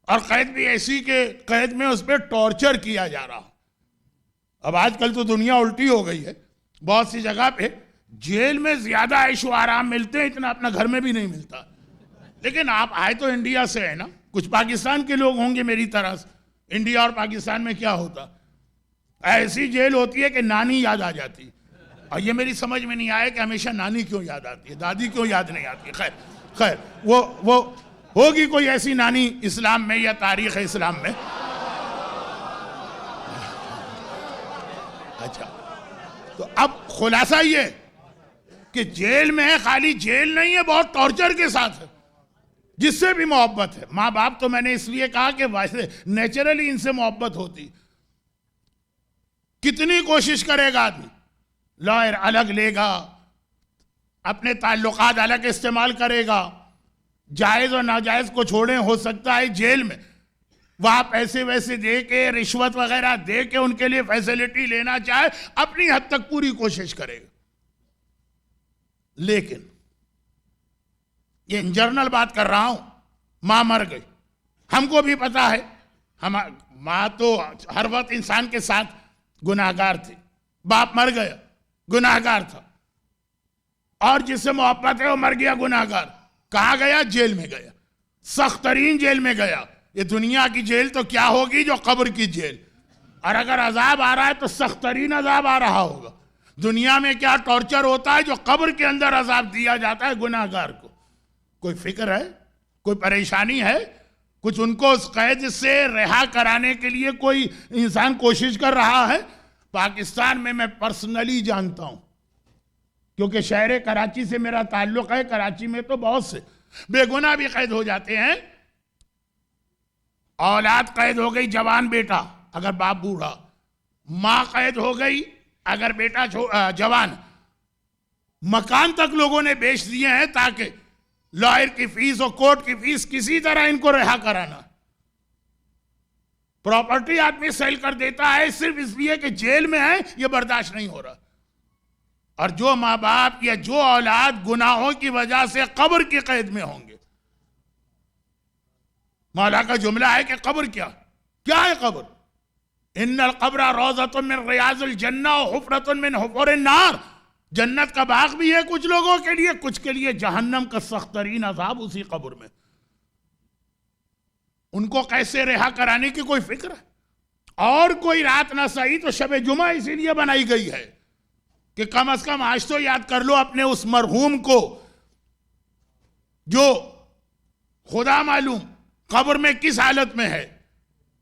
[SPEAKER 1] اور قید بھی ایسی کہ قید میں اس پہ ٹارچر کیا جا رہا۔ اب آج کل تو دنیا الٹی ہو گئی ہے، بہت سی جگہ پہ جیل میں زیادہ عیش و آرام ملتے ہیں، اتنا اپنا گھر میں بھی نہیں ملتا۔ لیکن آپ آئے تو انڈیا سے ہے نا، کچھ پاکستان کے لوگ ہوں گے میری طرح سے۔ انڈیا اور پاکستان میں کیا ہوتا، ایسی جیل ہوتی ہے کہ نانی یاد آ جاتی، اور یہ میری سمجھ میں نہیں آیا کہ ہمیشہ نانی کیوں یاد آتی ہے، دادی کیوں یاد نہیں آتی۔ خیر وہ ہوگی کوئی ایسی نانی اسلام میں یا تاریخ اسلام میں۔ اچھا، تو اب خلاصہ یہ کہ جیل میں ہے، خالی جیل نہیں ہے، بہت ٹارچر کے ساتھ ہے، جس سے بھی محبت ہے۔ ماں باپ تو میں نے اس لیے کہا کہ ویسے نیچرلی ان سے محبت ہوتی، کتنی کوشش کرے گا آدمی، لائر الگ لے گا، اپنے تعلقات الگ استعمال کرے گا، جائز اور ناجائز کو چھوڑیں، ہو سکتا ہے جیل میں وہاں پیسے ویسے دے کے، رشوت وغیرہ دے کے ان کے لیے فیسلٹی لینا چاہے، اپنی حد تک پوری کوشش کرے گا۔ لیکن یہ ان جنرل بات کر رہا ہوں، ماں مر گئی، ہم کو بھی پتا ہے، ماں تو ہر وقت انسان کے ساتھ گناہگار تھی، باپ مر گیا گناہگار تھا، اور جس سے محبت ہے وہ مر گیا گناہگار، کہاں گیا؟ جیل میں گیا، سخت ترین جیل میں گیا۔ یہ دنیا کی جیل تو کیا ہوگی جو قبر کی جیل، اور اگر عذاب آ رہا ہے تو سخت ترین عذاب آ رہا ہوگا۔ دنیا میں کیا ٹارچر ہوتا ہے جو قبر کے اندر عذاب دیا جاتا ہے گناہ گار کو، کوئی فکر ہے؟ کوئی پریشانی ہے؟ کچھ ان کو اس قید سے رہا کرانے کے لیے کوئی انسان کوشش کر رہا ہے؟ پاکستان میں پرسنلی جانتا ہوں، کیونکہ شہر کراچی سے میرا تعلق ہے۔ کراچی میں تو بہت سے بے گناہ بھی قید ہو جاتے ہیں۔ اولاد قید ہو گئی، جوان بیٹا اگر باپ بوڑھا، ماں قید ہو گئی اگر بیٹا جوان، مکان تک لوگوں نے بیچ دیے ہیں تاکہ لائر کی فیس اور کورٹ کی فیس کسی طرح ان کو رہا کرانا۔ پراپرٹی آدمی سیل کر دیتا ہے صرف اس لیے کہ جیل میں ہے، یہ برداشت نہیں ہو رہا۔ اور جو ماں باپ یا جو اولاد گناہوں کی وجہ سے قبر کی قید میں ہوں گے، مولا کا جملہ ہے کہ قبر کیا ہے قبر؟ ان القبر روضۃ من ریاض الجنہ وحفرۃ من حفر النار، جنت کا باغ بھی ہے کچھ لوگوں کے لیے، کچھ کے لیے جہنم کا سخت ترین عذاب اسی قبر میں۔ ان کو کیسے رہا کرانے کی کوئی فکر ہے؟ اور کوئی رات نہ سہی تو شب جمعہ اسی لیے بنائی گئی ہے کہ کم از کم آج تو یاد کر لو اپنے اس مرحوم کو جو خدا معلوم قبر میں کس حالت میں ہے۔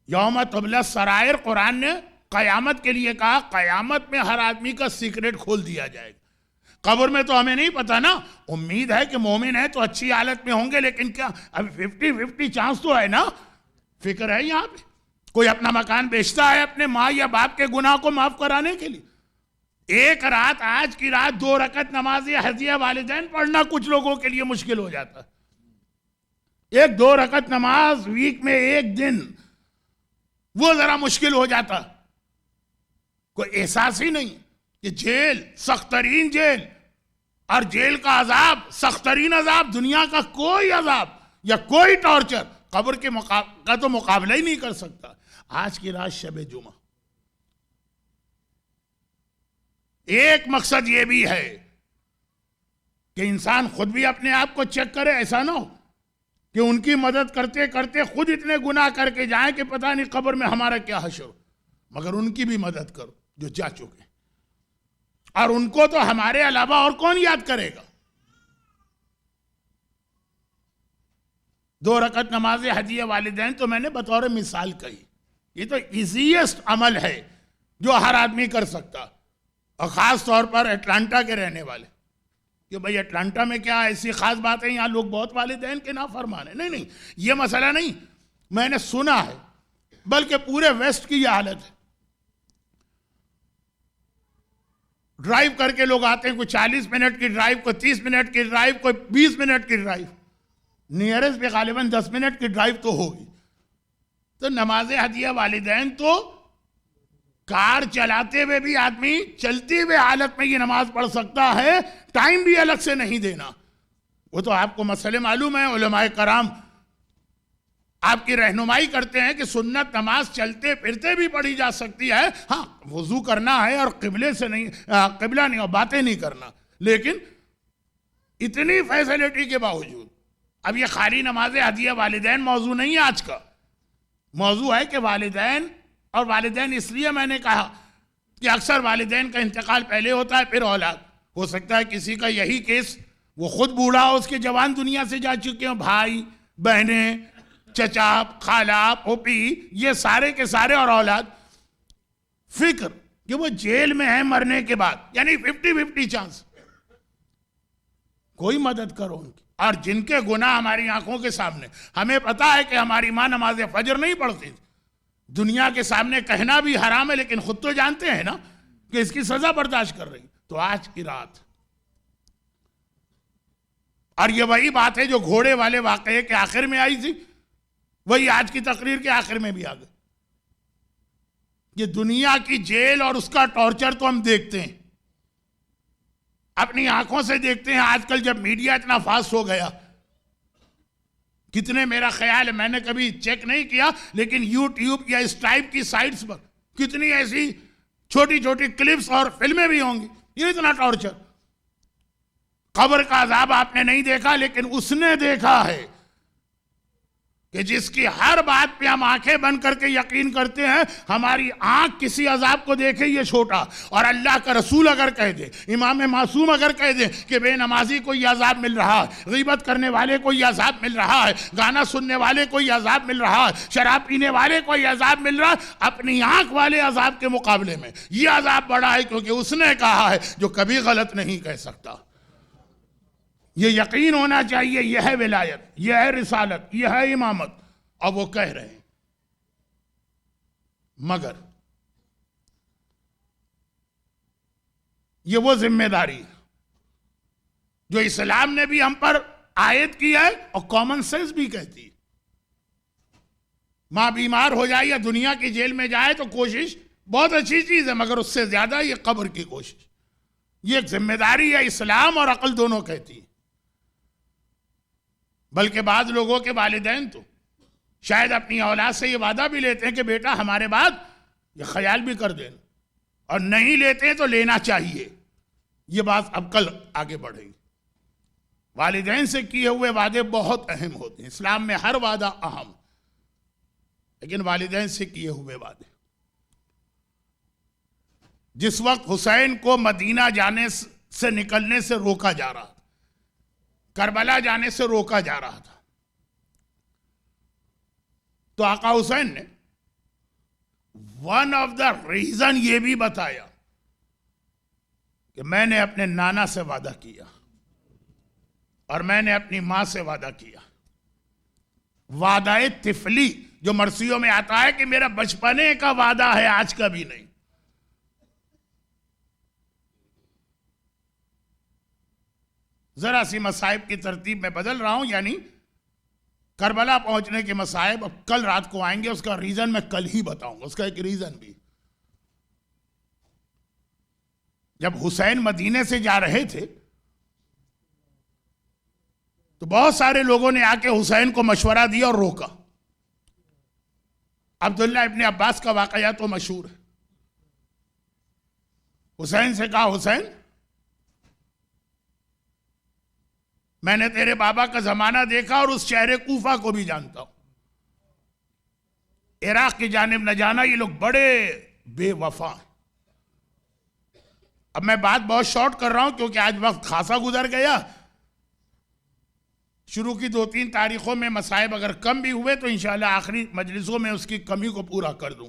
[SPEAKER 1] یوم تبلی السرائر، قرآن نے قیامت کے لیے کہا قیامت میں ہر آدمی کا سیکرٹ کھول دیا جائے گا۔ قبر میں تو ہمیں نہیں پتا نا، امید ہے کہ مومن ہے تو اچھی حالت میں ہوں گے، لیکن کیا ابھی 50-50 چانس تو ہے نا؟ فکر ہے یہاں پہ؟ کوئی اپنا مکان بیچتا ہے اپنے ماں یا باپ کے گناہ کو معاف کرانے کے لیے؟ ایک رات، آج کی رات 2 رکعت نماز ہدیہ والدین پڑھنا کچھ لوگوں کے لیے مشکل ہو جاتا ہے۔ ایک 2 رکعت نماز ویک میں ایک دن، وہ ذرا مشکل ہو جاتا۔ کوئی احساس ہی نہیں کہ جیل، سخت ترین جیل، اور جیل کا عذاب، سخت ترین عذاب، دنیا کا کوئی عذاب یا کوئی ٹارچر قبر کے کا تو مقابلہ ہی نہیں کر سکتا۔ آج کی رات شب جمعہ، ایک مقصد یہ بھی ہے کہ انسان خود بھی اپنے آپ کو چیک کرے، ایسا نہ ہو کہ ان کی مدد کرتے کرتے خود اتنے گناہ کر کے جائیں کہ پتہ نہیں قبر میں ہمارا کیا حشر ہو، مگر ان کی بھی مدد کرو جو جا چکے ہیں، اور ان کو تو ہمارے علاوہ اور کون یاد کرے گا؟ 2 رکعت نماز ہدیہ والدین تو میں نے بطور مثال کہی، یہ تو ایزیسٹ عمل ہے جو ہر آدمی کر سکتا، اور خاص طور پر اٹلانٹا کے رہنے والے، کہ بھئی اٹلانٹا میں کیا ایسی خاص بات ہے یہاں لوگ بہت والدین کے نافرمان ہیں؟ نہیں، یہ مسئلہ نہیں، میں نے سنا ہے، بلکہ پورے ویسٹ کی یہ حالت ہے۔ ڈرائیو کر کے لوگ آتے ہیں، کوئی 40 منٹ کی ڈرائیو، کوئی 30 منٹ کی ڈرائیو، کوئی 20 منٹ کی ڈرائیو، نیئرسٹ پہ غالباً 10 منٹ کی ڈرائیو تو ہوگی۔ تو نماز ہدیہ والدین تو کار چلاتے ہوئے بھی آدمی چلتی ہوئے حالت میں یہ نماز پڑھ سکتا ہے، ٹائم بھی الگ سے نہیں دینا۔ وہ تو آپ کو مسئلے معلوم ہے، علماء کرام آپ کی رہنمائی کرتے ہیں کہ سنت نماز چلتے پھرتے بھی پڑھی جا سکتی ہے، ہاں وضو کرنا ہے اور قبلے سے نہیں، قبلہ نہیں اور باتیں نہیں کرنا، لیکن اتنی فیسلٹی کے باوجود اب یہ خالی نماز ہدیہ والدین موضوع نہیں ہے آج کا، موضوع ہے کہ والدین، اور والدین اس لیے میں نے کہا کہ اکثر والدین کا انتقال پہلے ہوتا ہے پھر اولاد، ہو سکتا ہے کسی کا یہی کیس، وہ خود بوڑھا ہو، اس کے جوان دنیا سے جا چکے ہوں، بھائی بہنیں، چچا، خالہ، پھوپھی، یہ سارے کے سارے، اور اولاد، فکر کہ وہ جیل میں ہیں مرنے کے بعد، یعنی 50-50 چانس، کوئی مدد کرو ان کی۔ اور جن کے گناہ ہماری آنکھوں کے سامنے، ہمیں پتا ہے کہ ہماری ماں نماز فجر نہیں پڑھتی تھی، دنیا کے سامنے کہنا بھی حرام ہے، لیکن خود تو جانتے ہیں نا کہ اس کی سزا برداشت کر رہی۔ تو آج کی رات، اور یہ وہی بات ہے جو گھوڑے والے واقعے کے آخر میں آئی تھی، وہی آج کی تقریر کے آخر میں بھی آ گئی۔ یہ دنیا کی جیل اور اس کا ٹارچر تو ہم دیکھتے ہیں، اپنی آنکھوں سے دیکھتے ہیں۔ آج کل جب میڈیا اتنا فاسٹ ہو گیا، کتنے، میرا خیال ہے، میں نے کبھی چیک نہیں کیا، لیکن یوٹیوب یا اس ٹائپ کی سائٹس پر کتنی ایسی چھوٹی چھوٹی کلپس اور فلمیں بھی ہوں گی۔ یہ اتنا ٹارچر، قبر کا عذاب آپ نے نہیں دیکھا، لیکن اس نے دیکھا ہے کہ جس کی ہر بات پہ ہم آنکھیں بند کر کے یقین کرتے ہیں، ہماری آنکھ کسی عذاب کو دیکھے یہ چھوٹا، اور اللہ کا رسول اگر کہہ دے، امام معصوم اگر کہہ دے کہ بے نمازی کو یہ عذاب مل رہا ہے، غیبت کرنے والے کو یہ عذاب مل رہا ہے، گانا سننے والے کو یہ عذاب مل رہا ہے، شراب پینے والے کو یہ عذاب مل رہا ہے، اپنی آنکھ والے عذاب کے مقابلے میں یہ عذاب بڑا ہے، کیونکہ اس نے کہا ہے جو کبھی غلط نہیں کہہ سکتا۔ یہ یقین ہونا چاہیے، یہ ہے ولایت، یہ ہے رسالت، یہ ہے امامت، اور وہ کہہ رہے ہیں۔ مگر یہ وہ ذمہ داری ہے جو اسلام نے بھی ہم پر عائد کی ہے اور کامن سینس بھی کہتی ہے۔ ماں بیمار ہو جائے یا دنیا کی جیل میں جائے تو کوشش بہت اچھی چیز ہے، مگر اس سے زیادہ یہ قبر کی کوشش، یہ ایک ذمہ داری ہے، اسلام اور عقل دونوں کہتی ہے۔ بلکہ بعض لوگوں کے والدین تو شاید اپنی اولاد سے یہ وعدہ بھی لیتے ہیں کہ بیٹا ہمارے بعد یہ خیال بھی کر دینا، اور نہیں لیتے تو لینا چاہیے۔ یہ بات اب کل آگے بڑھے گی۔ والدین سے کیے ہوئے وعدے بہت اہم ہوتے ہیں، اسلام میں ہر وعدہ اہم، لیکن والدین سے کیے ہوئے وعدے۔ جس وقت حسین کو مدینہ جانے سے نکلنے سے روکا جا رہا تھا، کربلا جانے سے روکا جا رہا تھا، تو آقا حسین نے ون آف دا ریزن یہ بھی بتایا کہ میں نے اپنے نانا سے وعدہ کیا اور میں نے اپنی ماں سے وعدہ کیا۔ وعدہ طفلی جو مرثیوں میں آتا ہے کہ میرا بچپنے کا وعدہ ہے، آج کا بھی نہیں۔ ذرا سی مصائب کی ترتیب میں بدل رہا ہوں، یعنی کربلا پہنچنے کے مصائب اب کل رات کو آئیں گے، اس کا ریزن میں کل ہی بتاؤں گا، اس کا ایک ریزن بھی۔ جب حسین مدینے سے جا رہے تھے تو بہت سارے لوگوں نے آ کے حسین کو مشورہ دیا اور روکا۔ عبداللہ ابن عباس کا واقعہ تو مشہور ہے۔ حسین سے کہا، حسین میں نے تیرے بابا کا زمانہ دیکھا اور اس شہر کوفہ کو بھی جانتا ہوں، عراق کی جانب نہ جانا، یہ لوگ بڑے بے وفا ہیں۔ اب میں بات بہت شارٹ کر رہا ہوں کیونکہ آج وقت خاصا گزر گیا۔ شروع کی 2-3 تاریخوں میں مصائب اگر کم بھی ہوئے تو انشاءاللہ آخری مجلسوں میں اس کی کمی کو پورا کر دوں۔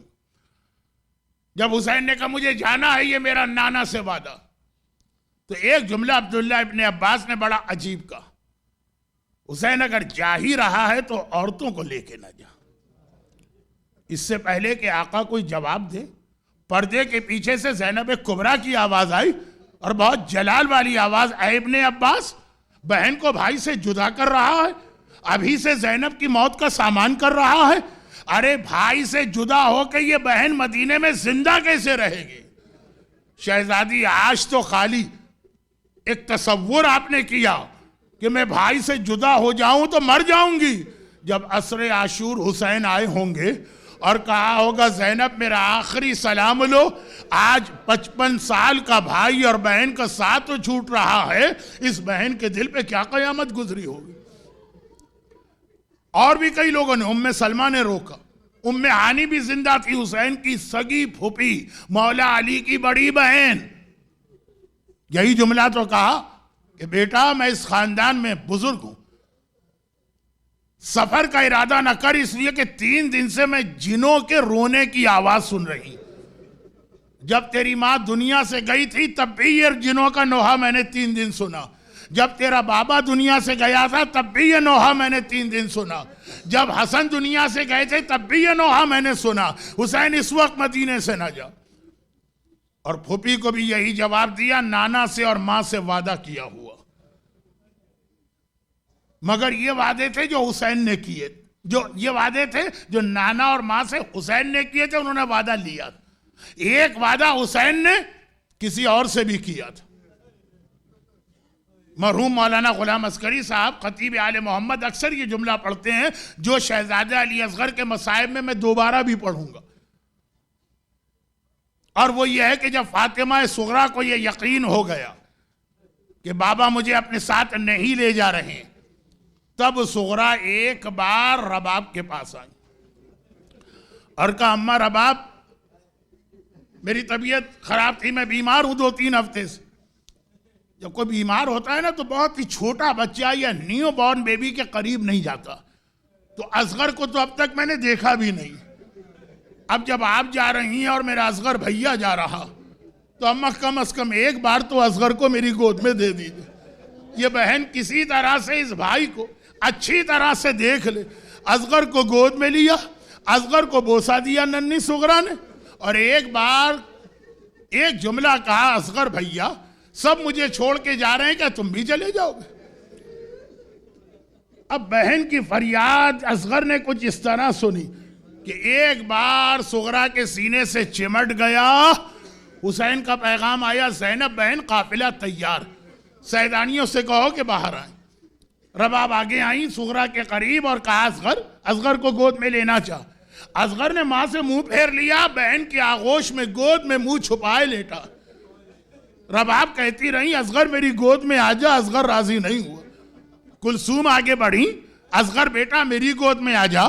[SPEAKER 1] جب حسین نے کہا مجھے جانا ہے، یہ میرا نانا سے وعدہ، تو ایک جملہ عبداللہ ابن عباس نے بڑا عجیب کہا، حسین اگر جا ہی رہا ہے تو عورتوں کو لے کے نہ جا۔ اس سے پہلے کہ آقا کوئی جواب دے، پردے کے پیچھے سے زینب کبریٰ کی آواز آئی اور بہت جلال والی آواز، اے ابن عباس، بہن کو بھائی سے جدا کر رہا ہے، ابھی سے زینب کی موت کا سامان کر رہا ہے۔ ارے بھائی سے جدا ہو کے یہ بہن مدینے میں زندہ کیسے رہے گی؟ شہزادی عاش تو خالی ایک تصور آپ نے کیا کہ میں بھائی سے جدا ہو جاؤں تو مر جاؤں گی۔ جب عصر عاشور حسین آئے ہوں گے اور کہا ہوگا زینب میرا آخری سلام لو، آج 55 سال کا بھائی اور بہن کا ساتھ تو چھوٹ رہا ہے، اس بہن کے دل پہ کیا قیامت گزری ہوگی۔ اور بھی کئی لوگوں نے، ام سلمہ نے روکا، ام ہانی بھی زندہ تھی، حسین کی سگی پھوپھی، مولا علی کی بڑی بہن۔ یہی جملہ تو کہا کہ بیٹا میں اس خاندان میں بزرگ ہوں، سفر کا ارادہ نہ کر، اس لیے کہ 3 دن سے میں جنوں کے رونے کی آواز سن رہی۔ جب تیری ماں دنیا سے گئی تھی تب بھی یہ جنوں کا نوحہ میں نے 3 دن سنا، جب تیرا بابا دنیا سے گیا تھا تب بھی یہ نوحہ میں نے 3 دن سنا، جب حسن دنیا سے گئے تھے تب بھی یہ نوحہ میں نے سنا، حسین اس وقت مدینے سے نہ جا۔ اور پھوپھی کو بھی یہی جواب دیا، نانا سے اور ماں سے وعدہ کیا ہوا۔ مگر یہ وعدے تھے جو حسین نے کیے، یہ وعدے تھے جو نانا اور ماں سے حسین نے کیے تھے، انہوں نے وعدہ لیا تھا۔ ایک وعدہ حسین نے کسی اور سے بھی کیا تھا۔ مرحوم مولانا غلام عسکری صاحب خطیب آل محمد اکثر یہ جملہ پڑھتے ہیں جو شہزادہ علی اصغر کے مصائب میں دوبارہ بھی پڑھوں گا، اور وہ یہ ہے کہ جب فاطمہ صغریٰ کو یہ یقین ہو گیا کہ بابا مجھے اپنے ساتھ نہیں لے جا رہے ہیں، تب سغرا ایک بار رباب کے پاس آئی اور کہا اماں رباب میری طبیعت خراب تھی، میں بیمار ہوں 2-3 ہفتے سے۔ جب کوئی بیمار ہوتا ہے نا تو بہت ہی چھوٹا بچہ یا نیو بورن بیبی کے قریب نہیں جاتا، تو اصغر کو تو اب تک میں نے دیکھا بھی نہیں۔ اب جب آپ جا رہی ہیں اور میرا اصغر بھیا جا رہا تو اماں کم از کم ایک بار تو اصغر کو میری گود میں دے دیجیے۔ یہ بہن کسی طرح سے اس بھائی کو اچھی طرح سے دیکھ لے، اصغر کو گود میں لیا، اصغر کو بوسہ دیا ننھی سغرا نے، اور ایک بار ایک جملہ کہا، اصغر بھیا سب مجھے چھوڑ کے جا رہے ہیں، کیا تم بھی چلے جاؤ گے؟ اب بہن کی فریاد اصغر نے کچھ اس طرح سنی کہ ایک بار سغرا کے سینے سے چمٹ گیا۔ حسین کا پیغام آیا، زینب بہن قافلہ تیار، سیدانیوں سے کہو کہ باہر آئیں۔ رباب آگے آئیں سغرا کے قریب اور کہا اصغر کو گود میں لینا چاہ۔ اصغر نے ماں سے منہ پھیر لیا، بہن کی آغوش میں گود میں منہ چھپائے لیٹا۔ رباب کہتی رہی اصغر میری گود میں آ جا، اصغر راضی نہیں ہوا۔ کلثوم آگے بڑھی، اصغر بیٹا میری گود میں آ جا۔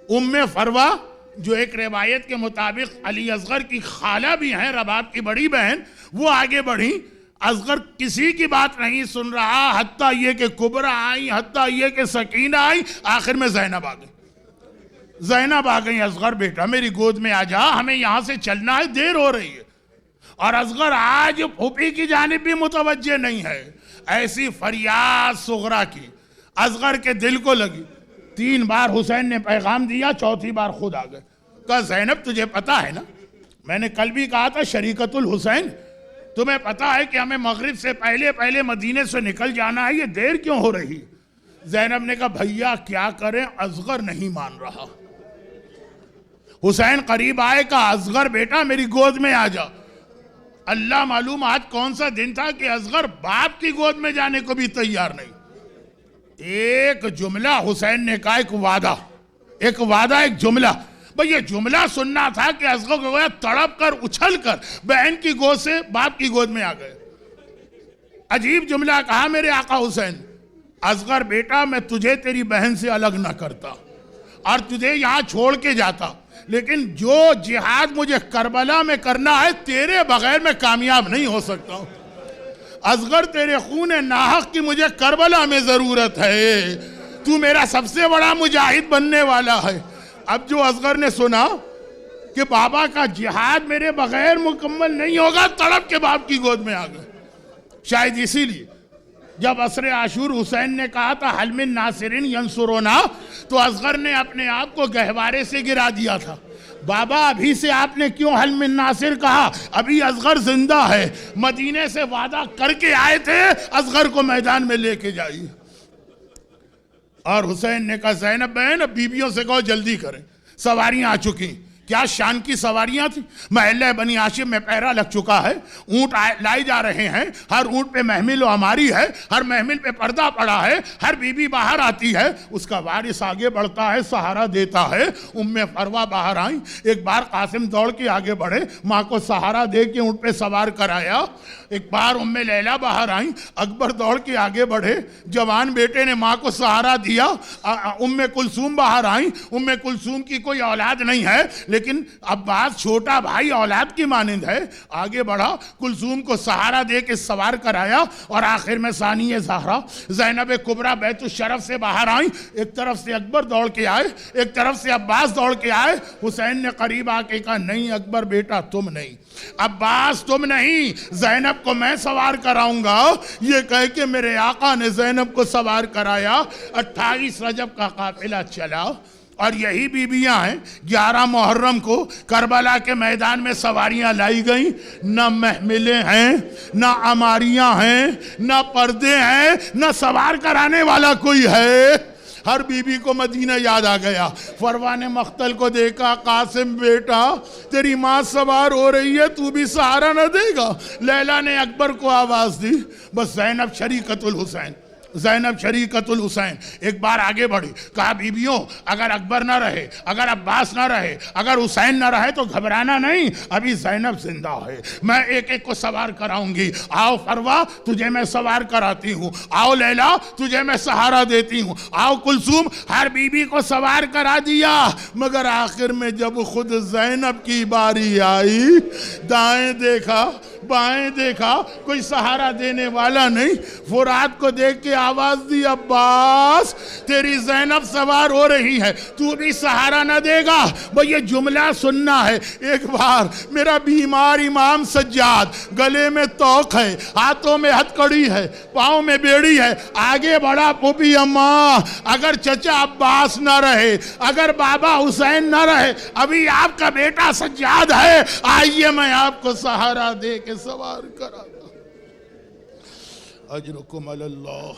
[SPEAKER 1] ام فروا جو ایک روایت کے مطابق علی اصغر کی خالہ بھی ہیں، رباب کی بڑی بہن، وہ آگے بڑھی۔ اصغر کسی کی بات نہیں سن رہا، حتیٰ یہ کہ کبرا آئی، حتیٰ یہ کہ سکینہ آئی، آخر میں زینب آ گئی۔ زینب آ گئی، اصغر بیٹا میری گود میں آ جا، ہمیں یہاں سے چلنا ہے، دیر ہو رہی ہے۔ اور اصغر آج پھوپھی کی جانب بھی متوجہ نہیں ہے۔ ایسی فریاد سغرا کی اصغر کے دل کو لگی۔ 3 بار حسین نے پیغام دیا، 4تھی بار خود آ گئے۔ کہا زینب تجھے پتا ہے نا، میں نے کل بھی کہا تھا شریکت الحسین، تمہیں پتا ہے کہ ہمیں مغرب سے پہلے مدینے سے نکل جانا ہے، یہ دیر کیوں ہو رہی؟ زینب نے کہا بھیا کیا کریں، اصغر نہیں مان رہا۔ حسین قریب آئے، کہا اصغر بیٹا میری گود میں آ جا۔ اللہ معلوم آج کون سا دن تھا کہ اصغر باپ کی گود میں جانے کو بھی تیار نہیں۔ ایک جملہ حسین نے کہا، ایک وعدہ ایک جملہ، بھئی یہ جملہ سننا تھا کہ اصغر کو گویا تڑپ کر اچھل کر بہن کی گود سے باپ کی گود میں آ گئے۔ عجیب جملہ کہا میرے آقا حسین، اصغر بیٹا میں تجھے تیری بہن سے الگ نہ کرتا اور تجھے یہاں چھوڑ کے جاتا، لیکن جو جہاد مجھے کربلا میں کرنا ہے تیرے بغیر میں کامیاب نہیں ہو سکتا ہوں۔ اصغر تیرے خون ناحق کی مجھے کربلا میں ضرورت ہے، تو میرا سب سے بڑا مجاہد بننے والا ہے۔ اب جو اصغر نے سنا کہ بابا کا جہاد میرے بغیر مکمل نہیں ہوگا، تڑپ کے باپ کی گود میں آ گئے۔ شاید اسی لیے جب عصر عاشور حسین نے کہا تھا حل من ناصرین ینصرونا، تو اصغر نے اپنے آپ کو گہوارے سے گرا دیا تھا۔ بابا ابھی سے آپ نے کیوں حل من ناصر کہا؟ ابھی اصغر زندہ ہے، مدینے سے وعدہ کر کے آئے تھے اصغر کو میدان میں لے کے جائیے۔ اور حسین نے کہا زینب بہن اب بیبیوں سے کہو جلدی کریں، سواریاں آ چکی۔ کیا شان کی سواریاں تھیں، محلہ بنی ہاشم میں پہرا لگ چکا ہے، اونٹ لائے جا رہے ہیں، ہر اونٹ پہ محمل و ہماری ہے، ہر محمل پہ پردہ پڑا ہے، ہر بی بی باہر آتی ہے، اس کا وارث آگے بڑھتا ہے، سہارا دیتا ہے۔ ام فروا باہر آئیں، ایک بار قاسم دوڑ کے آگے بڑھے، ماں کو سہارا دے کے اونٹ پہ سوار کرایا۔ ایک بار ام لیلہ باہر آئیں، اکبر دوڑ کے آگے بڑھے، جوان بیٹے نے ماں کو سہارا دیا۔ ام کلثوم باہر آئیں، ام کلثوم کی کوئی اولاد نہیں ہے، لیکن عباس چھوٹا بھائی اولاد کی مانند ہے، آگے بڑھا، کلثوم کو سہارا دے کے سوار کرایا، اور آخر میں ثانی زہرا زینب کبریٰ بیت الشرف سے باہر آئیں۔ ایک طرف سے اکبر دوڑ کے آئے، ایک طرف سے عباس دوڑ کے آئے۔ حسین نے قریب آ کے کہا نہیں اکبر بیٹا تم نہیں، عباس تم نہیں، زینب کو میں سوار کراؤں گا۔ یہ کہہ کے میرے آقا نے زینب کو سوار کرایا۔ 28 رجب کا قافلہ چلا، اور یہی بیبیاں ہیں 11 محرم کو کربلا کے میدان میں سواریاں لائی گئیں۔ نہ محملیں ہیں، نہ عماریاں ہیں، نہ پردے ہیں، نہ سوار کرانے والا کوئی ہے۔ ہر بی بی کو مدینہ یاد آ گیا۔ فروا نے مقتل کو دیکھا، قاسم بیٹا تیری ماں سوار ہو رہی ہے، تو بھی سہارا نہ دے گا؟ لیلا نے اکبر کو آواز دی، بس زینب شریکت الحسین زینب شریکت الحسین ایک بار آگے بڑھی، کہا بیویوں اگر اکبر نہ رہے، اگر عباس نہ رہے، اگر حسین نہ رہے تو گھبرانا نہیں، ابھی زینب زندہ ہے، میں ایک ایک کو سوار کراؤں گی، آؤ فروا تجھے میں سوار کراتی ہوں، آؤ لیلا تجھے میں سہارا دیتی ہوں، آؤ کلثوم، ہر بیوی کو سوار کرا دیا، مگر آخر میں جب خود زینب کی باری آئی، دائیں دیکھا بائیں دیکھا، کوئی سہارا دینے والا نہیں، فرات کو دیکھ کے آواز دی، عباس تیری زینب سوار ہو رہی ہے، تو بھی سہارا نہ دے گا؟ وہ یہ جملہ سننا ہے۔ ایک بار میرا بیمار امام سجاد، گلے میں توق ہے، ہاتھوں میں ہتھ کڑی ہے، پاؤں میں بیڑی ہے، آگے بڑھا، پھوپھی اماں اگر چچا عباس نہ رہے، اگر بابا حسین نہ رہے، ابھی آپ کا بیٹا سجاد ہے، آئیے میں آپ کو سہارا دے کے سوار کراتا ہوں۔ اجرکم علی اللہ۔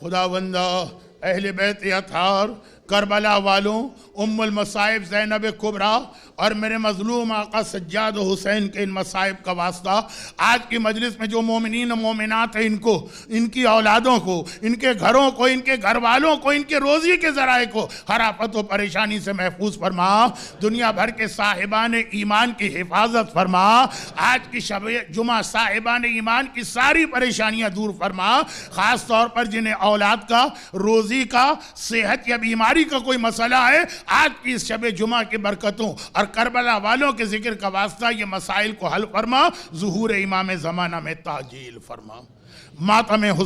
[SPEAKER 1] خداوندہ اہل بیت اطہار، کربلا والوں، ام المصائب زینب کبریٰ اور میرے مظلوم آقا سجاد و حسین کے ان مصائب کا واسطہ آج کی مجلس میں جو مومنین و مومنات ہیں، ان کو، ان کی اولادوں کو، ان کے گھروں کو، ان کے گھر والوں کو، ان کے روزی کے ذرائع کو ہر آفت و پریشانی سے محفوظ فرما، دنیا بھر کے صاحبان ایمان کی حفاظت فرما، آج کی شب جمعہ صاحبان ایمان کی ساری پریشانیاں دور فرما، خاص طور پر جنہیں اولاد کا، روزی کا، صحت یا بیماری کا کوئی مسئلہ ہے، آج کی اس شب جمعہ کی برکتوں اور کربلا والوں کے ذکر کا واسطہ یہ مسائل کو حل فرما، ظہور امام زمانہ میں تعجیل فرما۔ ماتم